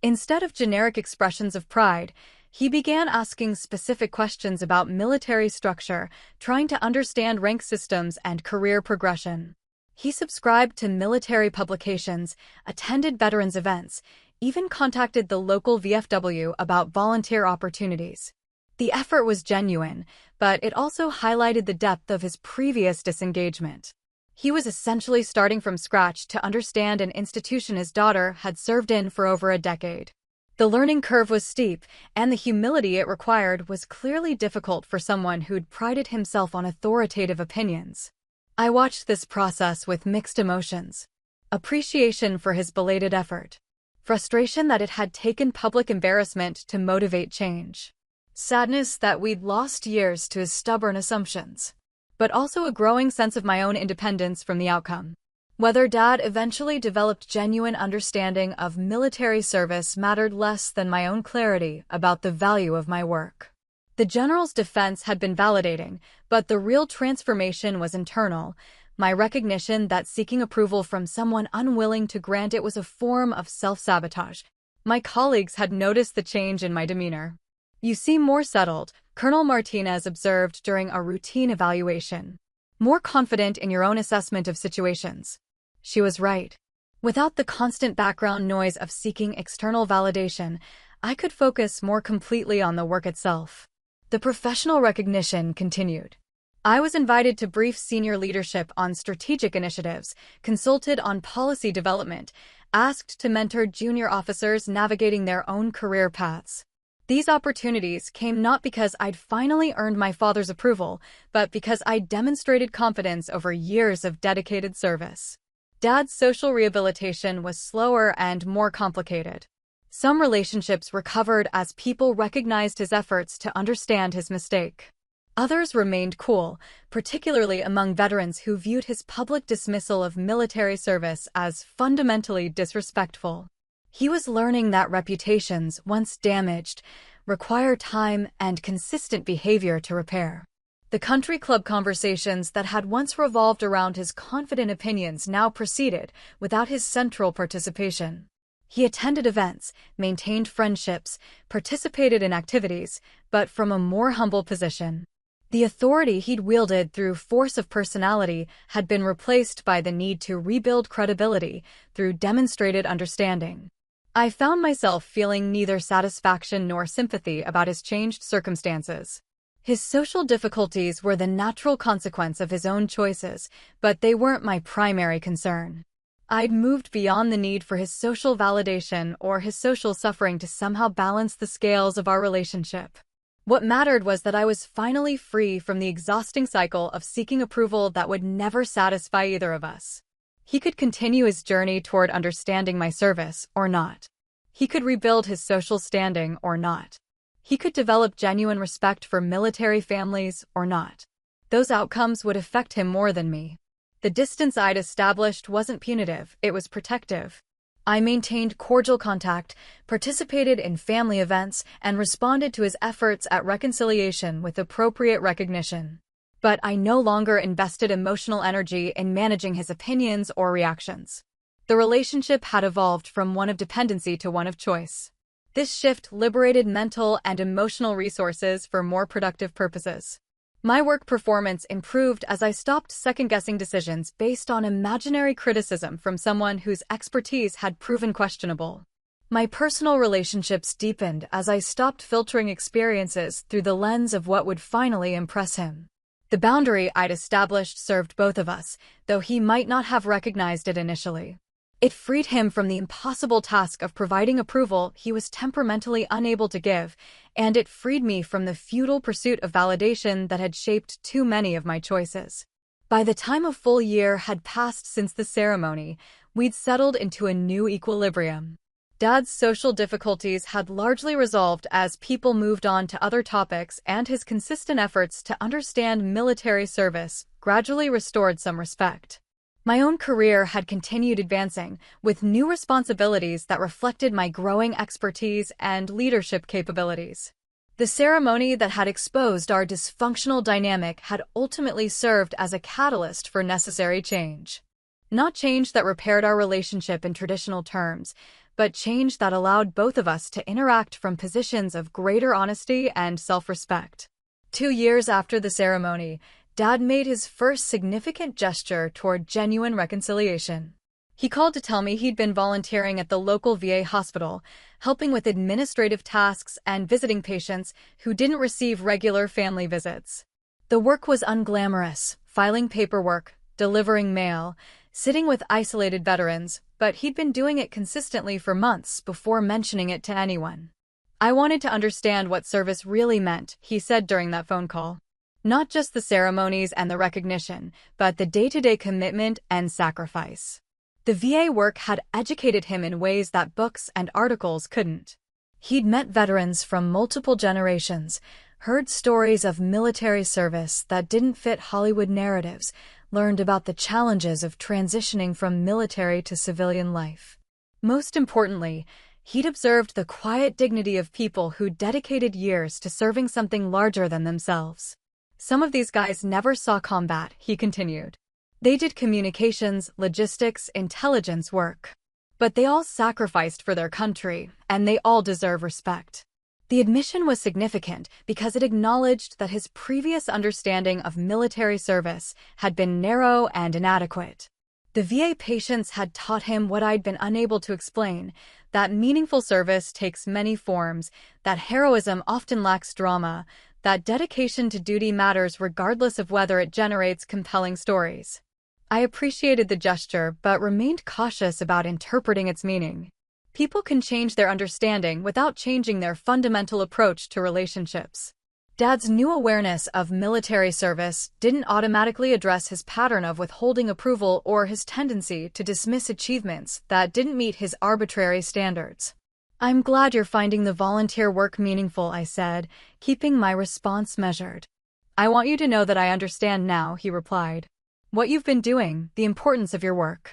Instead of generic expressions of pride, he began asking specific questions about military structure, trying to understand rank systems and career progression. He subscribed to military publications, attended veterans events, even contacted the local VFW about volunteer opportunities. The effort was genuine, but it also highlighted the depth of his previous disengagement. He was essentially starting from scratch to understand an institution his daughter had served in for over a decade. The learning curve was steep, and the humility it required was clearly difficult for someone who'd prided himself on authoritative opinions. I watched this process with mixed emotions. Appreciation for his belated effort. Frustration that it had taken public embarrassment to motivate change. Sadness that we'd lost years to his stubborn assumptions. But also a growing sense of my own independence from the outcome. Whether Dad eventually developed genuine understanding of military service mattered less than my own clarity about the value of my work. The general's defense had been validating, but the real transformation was internal, my recognition that seeking approval from someone unwilling to grant it was a form of self-sabotage. My colleagues had noticed the change in my demeanor. "You seem more settled," Colonel Martinez observed during a routine evaluation. "More confident in your own assessment of situations." She was right. Without the constant background noise of seeking external validation, I could focus more completely on the work itself. The professional recognition continued. I was invited to brief senior leadership on strategic initiatives, consulted on policy development, asked to mentor junior officers navigating their own career paths. These opportunities came not because I'd finally earned my father's approval, but because I'd demonstrated confidence over years of dedicated service. Dad's social rehabilitation was slower and more complicated. Some relationships recovered as people recognized his efforts to understand his mistake. Others remained cool, particularly among veterans who viewed his public dismissal of military service as fundamentally disrespectful. He was learning that reputations, once damaged, require time and consistent behavior to repair. The country club conversations that had once revolved around his confident opinions now proceeded without his central participation. He attended events, maintained friendships, participated in activities, but from a more humble position. The authority he'd wielded through force of personality had been replaced by the need to rebuild credibility through demonstrated understanding. I found myself feeling neither satisfaction nor sympathy about his changed circumstances. His social difficulties were the natural consequence of his own choices, but they weren't my primary concern. I'd moved beyond the need for his social validation or his social suffering to somehow balance the scales of our relationship. What mattered was that I was finally free from the exhausting cycle of seeking approval that would never satisfy either of us. He could continue his journey toward understanding my service, or not. He could rebuild his social standing, or not. He could develop genuine respect for military families, or not. Those outcomes would affect him more than me. The distance I'd established wasn't punitive, it was protective. I maintained cordial contact, participated in family events, and responded to his efforts at reconciliation with appropriate recognition. But I no longer invested emotional energy in managing his opinions or reactions. The relationship had evolved from one of dependency to one of choice. This shift liberated mental and emotional resources for more productive purposes. My work performance improved as I stopped second-guessing decisions based on imaginary criticism from someone whose expertise had proven questionable. My personal relationships deepened as I stopped filtering experiences through the lens of what would finally impress him. The boundary I'd established served both of us, though he might not have recognized it initially. It freed him from the impossible task of providing approval he was temperamentally unable to give, and it freed me from the futile pursuit of validation that had shaped too many of my choices. By the time a full year had passed since the ceremony, we'd settled into a new equilibrium. Dad's social difficulties had largely resolved as people moved on to other topics, and his consistent efforts to understand military service gradually restored some respect. My own career had continued advancing, with new responsibilities that reflected my growing expertise and leadership capabilities. The ceremony that had exposed our dysfunctional dynamic had ultimately served as a catalyst for necessary change. Not change that repaired our relationship in traditional terms, but change that allowed both of us to interact from positions of greater honesty and self-respect. 2 years after the ceremony, Dad made his first significant gesture toward genuine reconciliation. He called to tell me he'd been volunteering at the local VA hospital, helping with administrative tasks and visiting patients who didn't receive regular family visits. The work was unglamorous, filing paperwork, delivering mail, sitting with isolated veterans, but he'd been doing it consistently for months before mentioning it to anyone. "I wanted to understand what service really meant," he said during that phone call. "Not just the ceremonies and the recognition, but the day-to-day commitment and sacrifice." The VA work had educated him in ways that books and articles couldn't. He'd met veterans from multiple generations, heard stories of military service that didn't fit Hollywood narratives, learned about the challenges of transitioning from military to civilian life. Most importantly, he'd observed the quiet dignity of people who dedicated years to serving something larger than themselves. "Some of these guys never saw combat," he continued. "They did communications, logistics, intelligence work. But they all sacrificed for their country, and they all deserve respect." The admission was significant because it acknowledged that his previous understanding of military service had been narrow and inadequate. The VA patients had taught him what I'd been unable to explain, that meaningful service takes many forms, that heroism often lacks drama, that dedication to duty matters regardless of whether it generates compelling stories. I appreciated the gesture but remained cautious about interpreting its meaning. People can change their understanding without changing their fundamental approach to relationships. Dad's new awareness of military service didn't automatically address his pattern of withholding approval or his tendency to dismiss achievements that didn't meet his arbitrary standards. "I'm glad you're finding the volunteer work meaningful," I said, keeping my response measured. "I want you to know that I understand now," he replied. "What you've been doing, the importance of your work.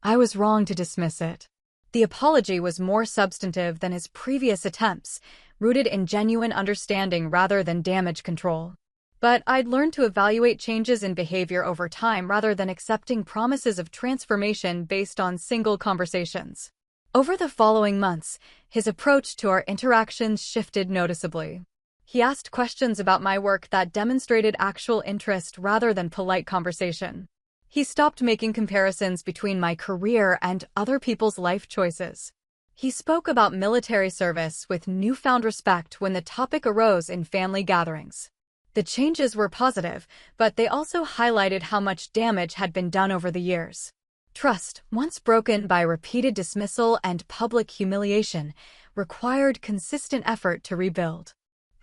I was wrong to dismiss it." The apology was more substantive than his previous attempts, rooted in genuine understanding rather than damage control. But I'd learned to evaluate changes in behavior over time rather than accepting promises of transformation based on single conversations. Over the following months, his approach to our interactions shifted noticeably. He asked questions about my work that demonstrated actual interest rather than polite conversation. He stopped making comparisons between my career and other people's life choices. He spoke about military service with newfound respect when the topic arose in family gatherings. The changes were positive, but they also highlighted how much damage had been done over the years. Trust, once broken by repeated dismissal and public humiliation, required consistent effort to rebuild.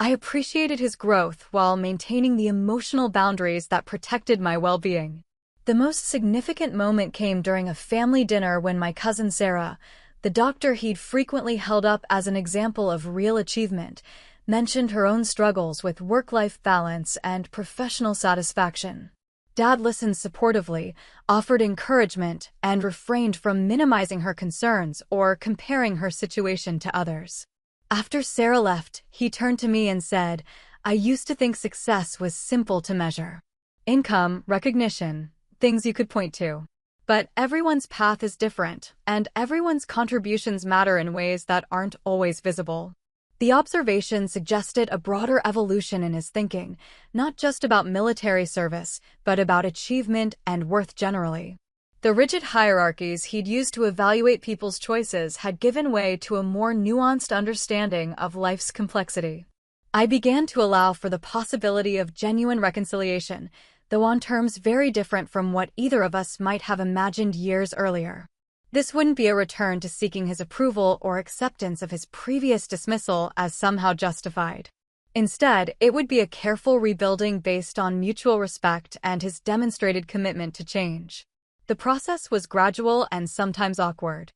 I appreciated his growth while maintaining the emotional boundaries that protected my well-being. The most significant moment came during a family dinner when my cousin Sarah, the doctor he'd frequently held up as an example of real achievement, mentioned her own struggles with work-life balance and professional satisfaction. Dad listened supportively, offered encouragement, and refrained from minimizing her concerns or comparing her situation to others. After Sarah left, he turned to me and said, "I used to think success was simple to measure. Income, recognition, things you could point to. But everyone's path is different, and everyone's contributions matter in ways that aren't always visible." The observation suggested a broader evolution in his thinking, not just about military service, but about achievement and worth generally. The rigid hierarchies he'd used to evaluate people's choices had given way to a more nuanced understanding of life's complexity. I began to allow for the possibility of genuine reconciliation, though on terms very different from what either of us might have imagined years earlier. This wouldn't be a return to seeking his approval or acceptance of his previous dismissal as somehow justified. Instead, it would be a careful rebuilding based on mutual respect and his demonstrated commitment to change. The process was gradual and sometimes awkward.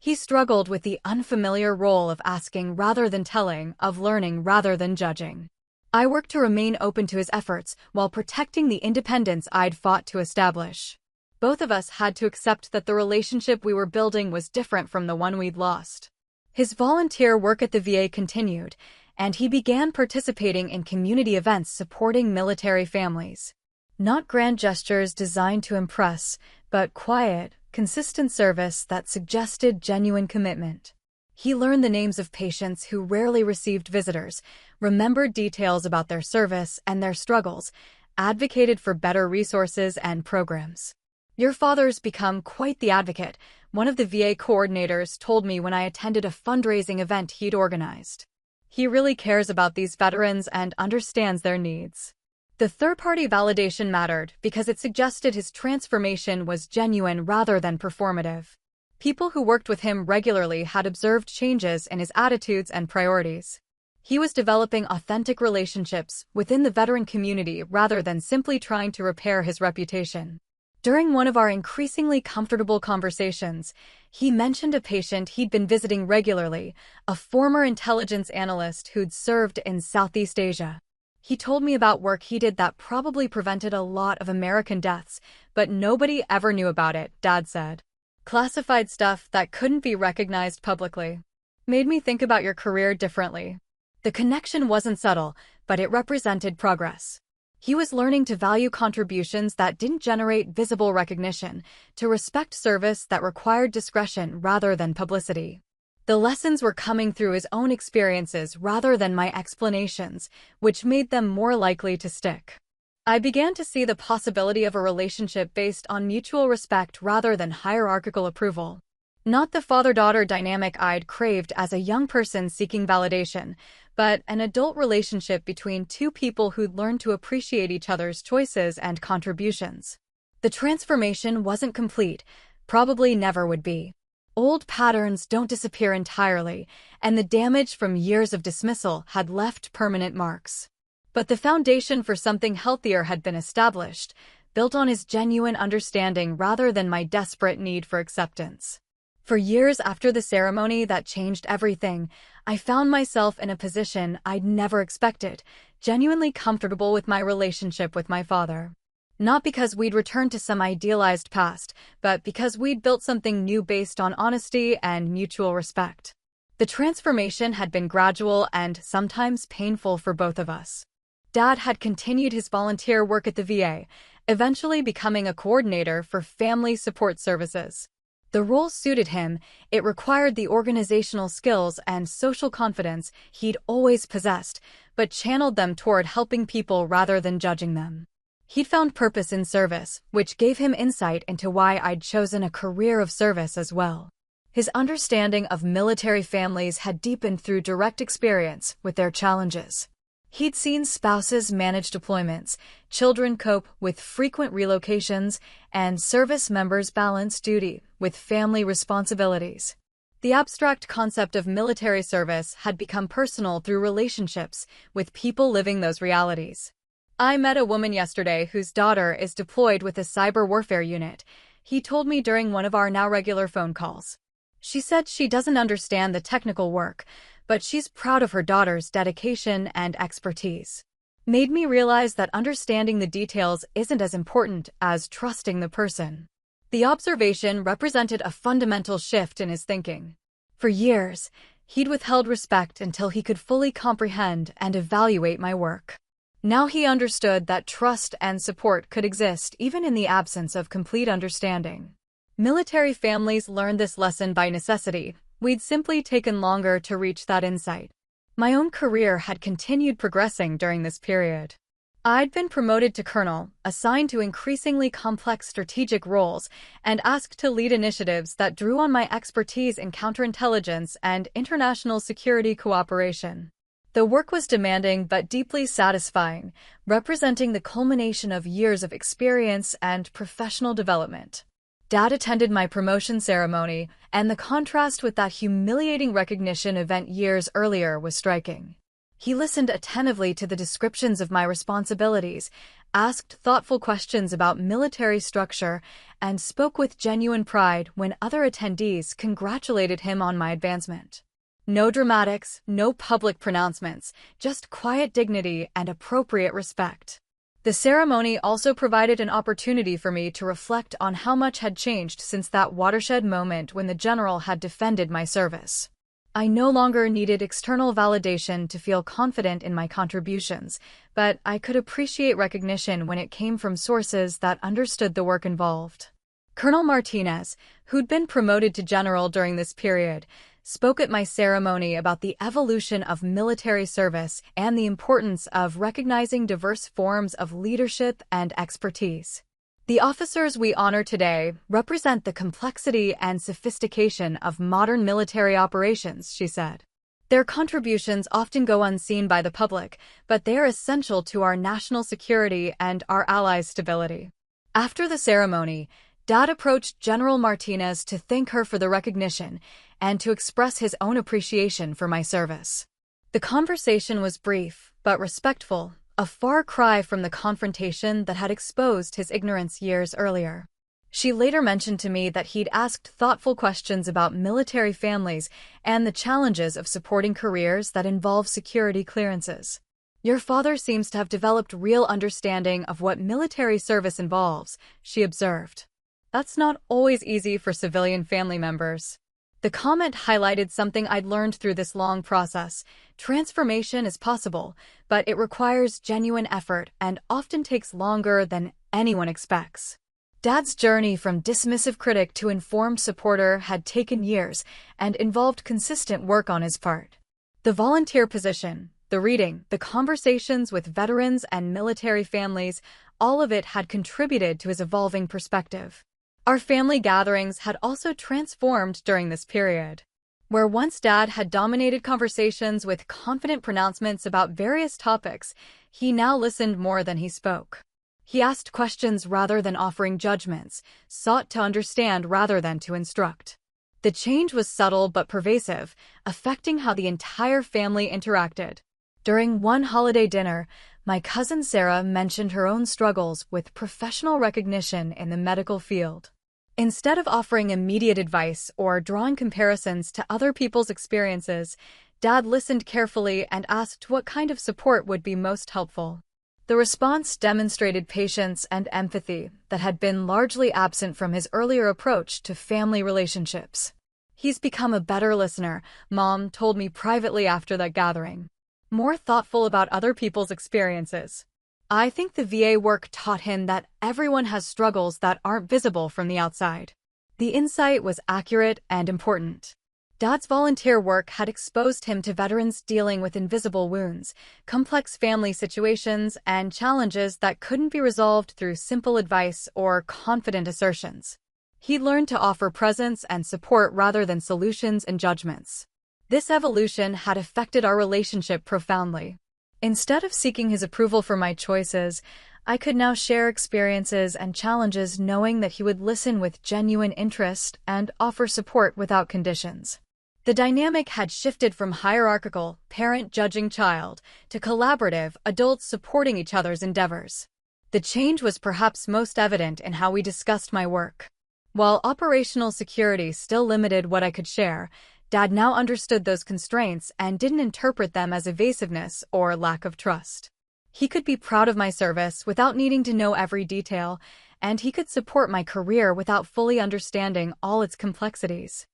He struggled with the unfamiliar role of asking rather than telling, of learning rather than judging. I worked to remain open to his efforts while protecting the independence I'd fought to establish. Both of us had to accept that the relationship we were building was different from the one we'd lost. His volunteer work at the VA continued, and he began participating in community events supporting military families. Not grand gestures designed to impress, but quiet, consistent service that suggested genuine commitment. He learned the names of patients who rarely received visitors, remembered details about their service and their struggles, advocated for better resources and programs. "Your father's become quite the advocate," one of the VA coordinators told me when I attended a fundraising event he'd organized. "He really cares about these veterans and understands their needs." The third-party validation mattered because it suggested his transformation was genuine rather than performative. People who worked with him regularly had observed changes in his attitudes and priorities. He was developing authentic relationships within the veteran community rather than simply trying to repair his reputation. During one of our increasingly comfortable conversations, he mentioned a patient he'd been visiting regularly, a former intelligence analyst who'd served in Southeast Asia. He told me about work he did that probably prevented a lot of American deaths, but nobody ever knew about it, Dad said. "Classified stuff that couldn't be recognized publicly." Made me think about your career differently. The connection wasn't subtle, but it represented progress. He was learning to value contributions that didn't generate visible recognition, to respect service that required discretion rather than publicity. The lessons were coming through his own experiences rather than my explanations, which made them more likely to stick. I began to see the possibility of a relationship based on mutual respect rather than hierarchical approval. Not the father-daughter dynamic I'd craved as a young person seeking validation, but an adult relationship between two people who'd learned to appreciate each other's choices and contributions. The transformation wasn't complete, probably never would be. Old patterns don't disappear entirely, and the damage from years of dismissal had left permanent marks. But the foundation for something healthier had been established, built on his genuine understanding rather than my desperate need for acceptance. For years after the ceremony that changed everything, I found myself in a position I'd never expected, genuinely comfortable with my relationship with my father. Not because we'd returned to some idealized past, but because we'd built something new based on honesty and mutual respect. The transformation had been gradual and sometimes painful for both of us. Dad had continued his volunteer work at the VA, eventually becoming a coordinator for family support services. The role suited him. It required the organizational skills and social confidence he'd always possessed, but channeled them toward helping people rather than judging them. He'd found purpose in service, which gave him insight into why I'd chosen a career of service as well. His understanding of military families had deepened through direct experience with their challenges. He'd seen spouses manage deployments, children cope with frequent relocations, and service members balance duty with family responsibilities. The abstract concept of military service had become personal through relationships with people living those realities. "I met a woman yesterday whose daughter is deployed with a cyber warfare unit," he told me during one of our now regular phone calls. "She said she doesn't understand the technical work, but she's proud of her daughter's dedication and expertise." Made me realize that understanding the details isn't as important as trusting the person. The observation represented a fundamental shift in his thinking. For years, he'd withheld respect until he could fully comprehend and evaluate my work. Now he understood that trust and support could exist even in the absence of complete understanding. Military families learned this lesson by necessity. We'd simply taken longer to reach that insight. My own career had continued progressing during this period. I'd been promoted to colonel, assigned to increasingly complex strategic roles, and asked to lead initiatives that drew on my expertise in counterintelligence and international security cooperation. The work was demanding but deeply satisfying, representing the culmination of years of experience and professional development. Dad attended my promotion ceremony, and the contrast with that humiliating recognition event years earlier was striking. He listened attentively to the descriptions of my responsibilities, asked thoughtful questions about military structure, and spoke with genuine pride when other attendees congratulated him on my advancement. No dramatics, no public pronouncements, just quiet dignity and appropriate respect. The ceremony also provided an opportunity for me to reflect on how much had changed since that watershed moment when the general had defended my service. I no longer needed external validation to feel confident in my contributions, but I could appreciate recognition when it came from sources that understood the work involved. Colonel Martinez, who'd been promoted to general during this period, spoke at my ceremony about the evolution of military service and the importance of recognizing diverse forms of leadership and expertise. The officers we honor today represent the complexity and sophistication of modern military operations, she said. Their contributions often go unseen by the public, but they are essential to our national security and our allies' stability. After the ceremony, Dad approached General Martinez to thank her for the recognition and to express his own appreciation for my service. The conversation was brief but respectful, a far cry from the confrontation that had exposed his ignorance years earlier. She later mentioned to me that he'd asked thoughtful questions about military families and the challenges of supporting careers that involve security clearances. Your father seems to have developed real understanding of what military service involves, she observed. That's not always easy for civilian family members. The comment highlighted something I'd learned through this long process. Transformation is possible, but it requires genuine effort and often takes longer than anyone expects. Dad's journey from dismissive critic to informed supporter had taken years and involved consistent work on his part. The volunteer position, the reading, the conversations with veterans and military families, all of it had contributed to his evolving perspective. Our family gatherings had also transformed during this period. Where once Dad had dominated conversations with confident pronouncements about various topics, he now listened more than he spoke. He asked questions rather than offering judgments, sought to understand rather than to instruct. The change was subtle but pervasive, affecting how the entire family interacted. During one holiday dinner, my cousin Sarah mentioned her own struggles with professional recognition in the medical field. Instead of offering immediate advice or drawing comparisons to other people's experiences, Dad listened carefully and asked what kind of support would be most helpful. The response demonstrated patience and empathy that had been largely absent from his earlier approach to family relationships. He's become a better listener, Mom told me privately after that gathering. More thoughtful about other people's experiences. I think the VA work taught him that everyone has struggles that aren't visible from the outside. The insight was accurate and important. Dad's volunteer work had exposed him to veterans dealing with invisible wounds, complex family situations, and challenges that couldn't be resolved through simple advice or confident assertions. He learned to offer presence and support rather than solutions and judgments. This evolution had affected our relationship profoundly. Instead of seeking his approval for my choices, I could now share experiences and challenges knowing that he would listen with genuine interest and offer support without conditions. The dynamic had shifted from hierarchical, parent judging child, to collaborative, adults supporting each other's endeavors. The change was perhaps most evident in how we discussed my work. While operational security still limited what I could share, Dad now understood those constraints and didn't interpret them as evasiveness or lack of trust. He could be proud of my service without needing to know every detail, and he could support my career without fully understanding all its complexities.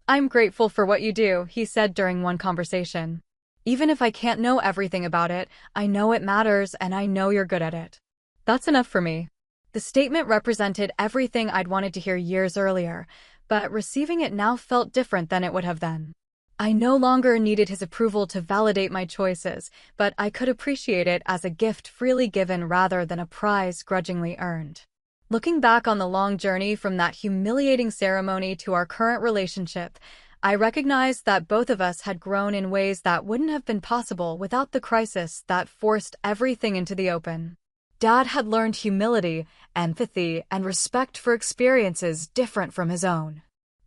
"I'm grateful for what you do," he said during one conversation. "Even if I can't know everything about it, I know it matters and I know you're good at it. That's enough for me." The statement represented everything I'd wanted to hear years earlier, but receiving it now felt different than it would have then. I no longer needed his approval to validate my choices, but I could appreciate it as a gift freely given rather than a prize grudgingly earned. Looking back on the long journey from that humiliating ceremony to our current relationship, I recognized that both of us had grown in ways that wouldn't have been possible without the crisis that forced everything into the open. Dad had learned humility, empathy, and respect for experiences different from his own.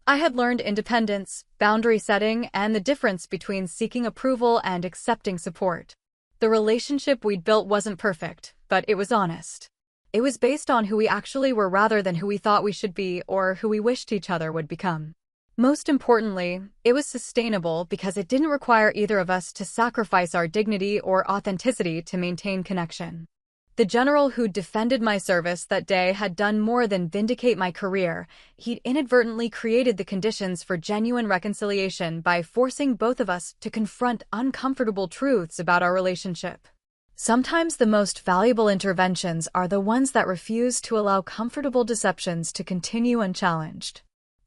I had learned independence, boundary setting, and the difference between seeking approval and accepting support. The relationship we'd built wasn't perfect, but it was honest. It was based on who we actually were rather than who we thought we should be or who we wished each other would become. Most importantly, it was sustainable because it didn't require either of us to sacrifice our dignity or authenticity to maintain connection. The general who defended my service that day had done more than vindicate my career. He'd inadvertently created the conditions for genuine reconciliation by forcing both of us to confront uncomfortable truths about our relationship. Sometimes the most valuable interventions are the ones that refuse to allow comfortable deceptions to continue unchallenged.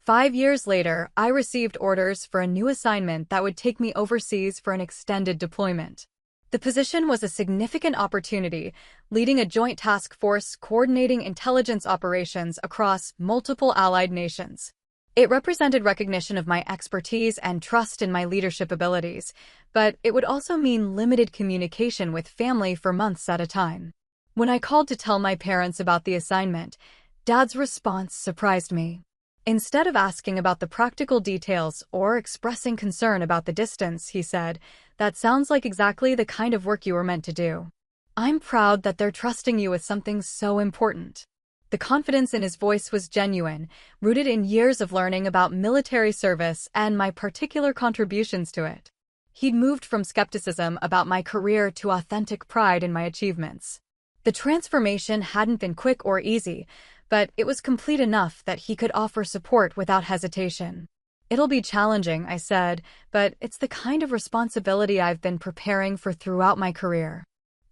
5 years later, I received orders for a new assignment that would take me overseas for an extended deployment. The position was a significant opportunity, leading a joint task force coordinating intelligence operations across multiple allied nations. It represented recognition of my expertise and trust in my leadership abilities, but it would also mean limited communication with family for months at a time. When I called to tell my parents about the assignment, Dad's response surprised me. Instead of asking about the practical details or expressing concern about the distance, he said, "That sounds like exactly the kind of work you were meant to do. I'm proud that they're trusting you with something so important." The confidence in his voice was genuine, rooted in years of learning about military service and my particular contributions to it. He'd moved from skepticism about my career to authentic pride in my achievements. The transformation hadn't been quick or easy, but it was complete enough that he could offer support without hesitation. "It'll be challenging," I said, "but it's the kind of responsibility I've been preparing for throughout my career."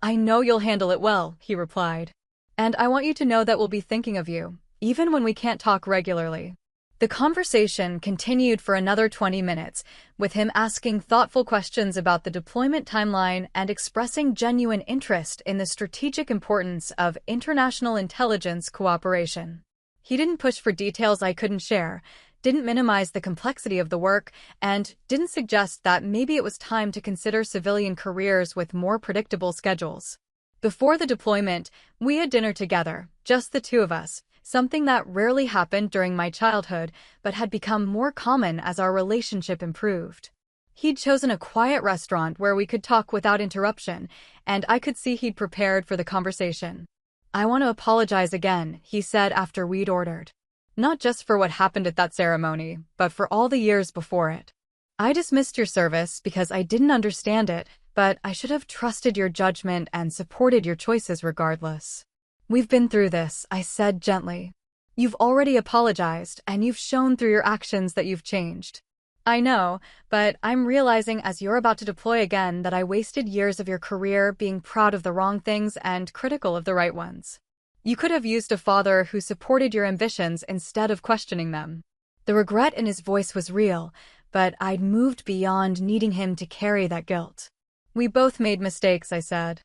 "I know you'll handle it well," he replied. "And I want you to know that we'll be thinking of you, even when we can't talk regularly." The conversation continued for another 20 minutes, with him asking thoughtful questions about the deployment timeline and expressing genuine interest in the strategic importance of international intelligence cooperation. He didn't push for details I couldn't share, didn't minimize the complexity of the work, and didn't suggest that maybe it was time to consider civilian careers with more predictable schedules. Before the deployment, we had dinner together, just the two of us. Something that rarely happened during my childhood, but had become more common as our relationship improved. He'd chosen a quiet restaurant where we could talk without interruption, and I could see he'd prepared for the conversation. "I want to apologize again," he said after we'd ordered. "Not just for what happened at that ceremony, but for all the years before it. I dismissed your service because I didn't understand it, but I should have trusted your judgment and supported your choices regardless. We've been through this," I said gently. "You've already apologized, and you've shown through your actions that you've changed. I know, but I'm realizing as you're about to deploy again that I wasted years of your career being proud of the wrong things and critical of the right ones. You could have used a father who supported your ambitions instead of questioning them." The regret in his voice was real, but I'd moved beyond needing him to carry that guilt. "We both made mistakes," I said.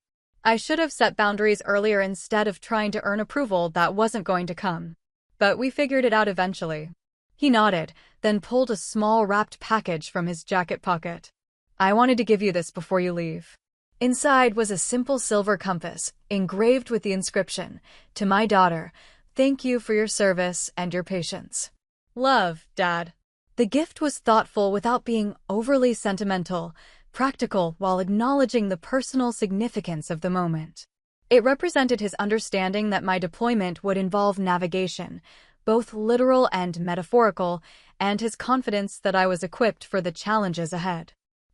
"I should have set boundaries earlier instead of trying to earn approval that wasn't going to come. But we figured it out eventually." He nodded, then pulled a small wrapped package from his jacket pocket. "I wanted to give you this before you leave." Inside was a simple silver compass, engraved with the inscription, "To my daughter, thank you for your service and your patience. Love, Dad." The gift was thoughtful without being overly sentimental, practical while acknowledging the personal significance of the moment. It represented his understanding that my deployment would involve navigation, both literal and metaphorical, and his confidence that I was equipped for the challenges ahead.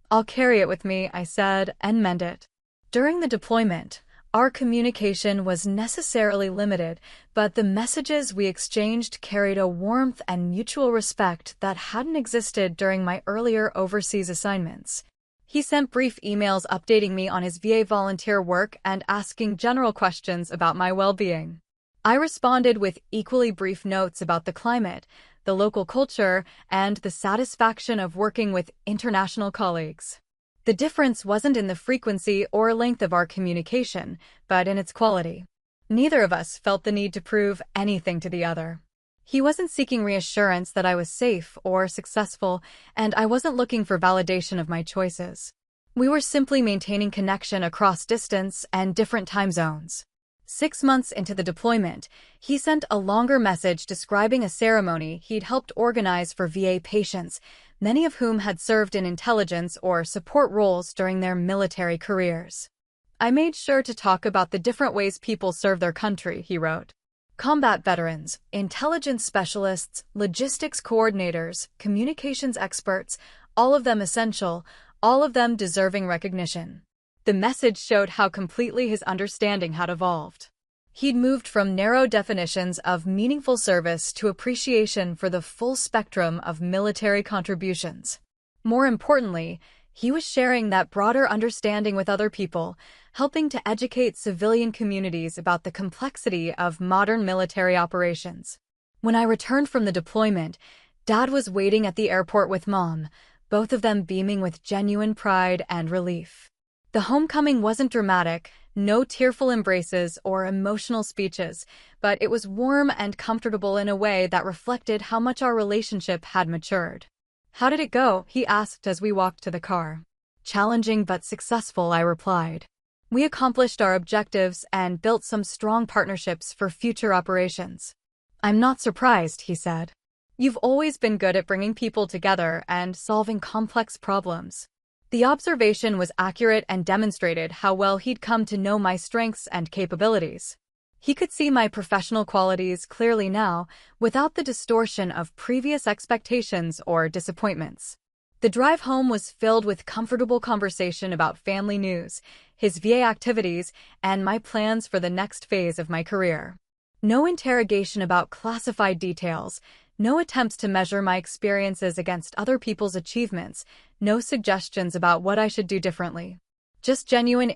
"I'll carry it with me," I said, "and mend it." During the deployment, our communication was necessarily limited, but the messages we exchanged carried a warmth and mutual respect that hadn't existed during my earlier overseas assignments. He sent brief emails updating me on his VA volunteer work and asking general questions about my well-being. I responded with equally brief notes about the climate, the local culture, and the satisfaction of working with international colleagues. The difference wasn't in the frequency or length of our communication, but in its quality. Neither of us felt the need to prove anything to the other. He wasn't seeking reassurance that I was safe or successful, and I wasn't looking for validation of my choices. We were simply maintaining connection across distance and different time zones. 6 months into the deployment, he sent a longer message describing a ceremony he'd helped organize for VA patients, many of whom had served in intelligence or support roles during their military careers. I made sure to talk about the different ways people serve their country, he wrote. Combat veterans, intelligence specialists, logistics coordinators, communications experts, all of them essential, all of them deserving recognition. The message showed how completely his understanding had evolved. He'd moved from narrow definitions of meaningful service to appreciation for the full spectrum of military contributions. More importantly, he was sharing that broader understanding with other people, helping to educate civilian communities about the complexity of modern military operations. When I returned from the deployment, Dad was waiting at the airport with Mom, both of them beaming with genuine pride and relief. The homecoming wasn't dramatic, no tearful embraces or emotional speeches, but it was warm and comfortable in a way that reflected how much our relationship had matured. "How did it go?" he asked as we walked to the car. "Challenging but successful," I replied. "We accomplished our objectives and built some strong partnerships for future operations." "I'm not surprised," he said. "You've always been good at bringing people together and solving complex problems." The observation was accurate and demonstrated how well he'd come to know my strengths and capabilities. He could see my professional qualities clearly now, without the distortion of previous expectations or disappointments. The drive home was filled with comfortable conversation about family news, his VA activities, and my plans for the next phase of my career. No interrogation about classified details, no attempts to measure my experiences against other people's achievements, no suggestions about what I should do differently. Just genuine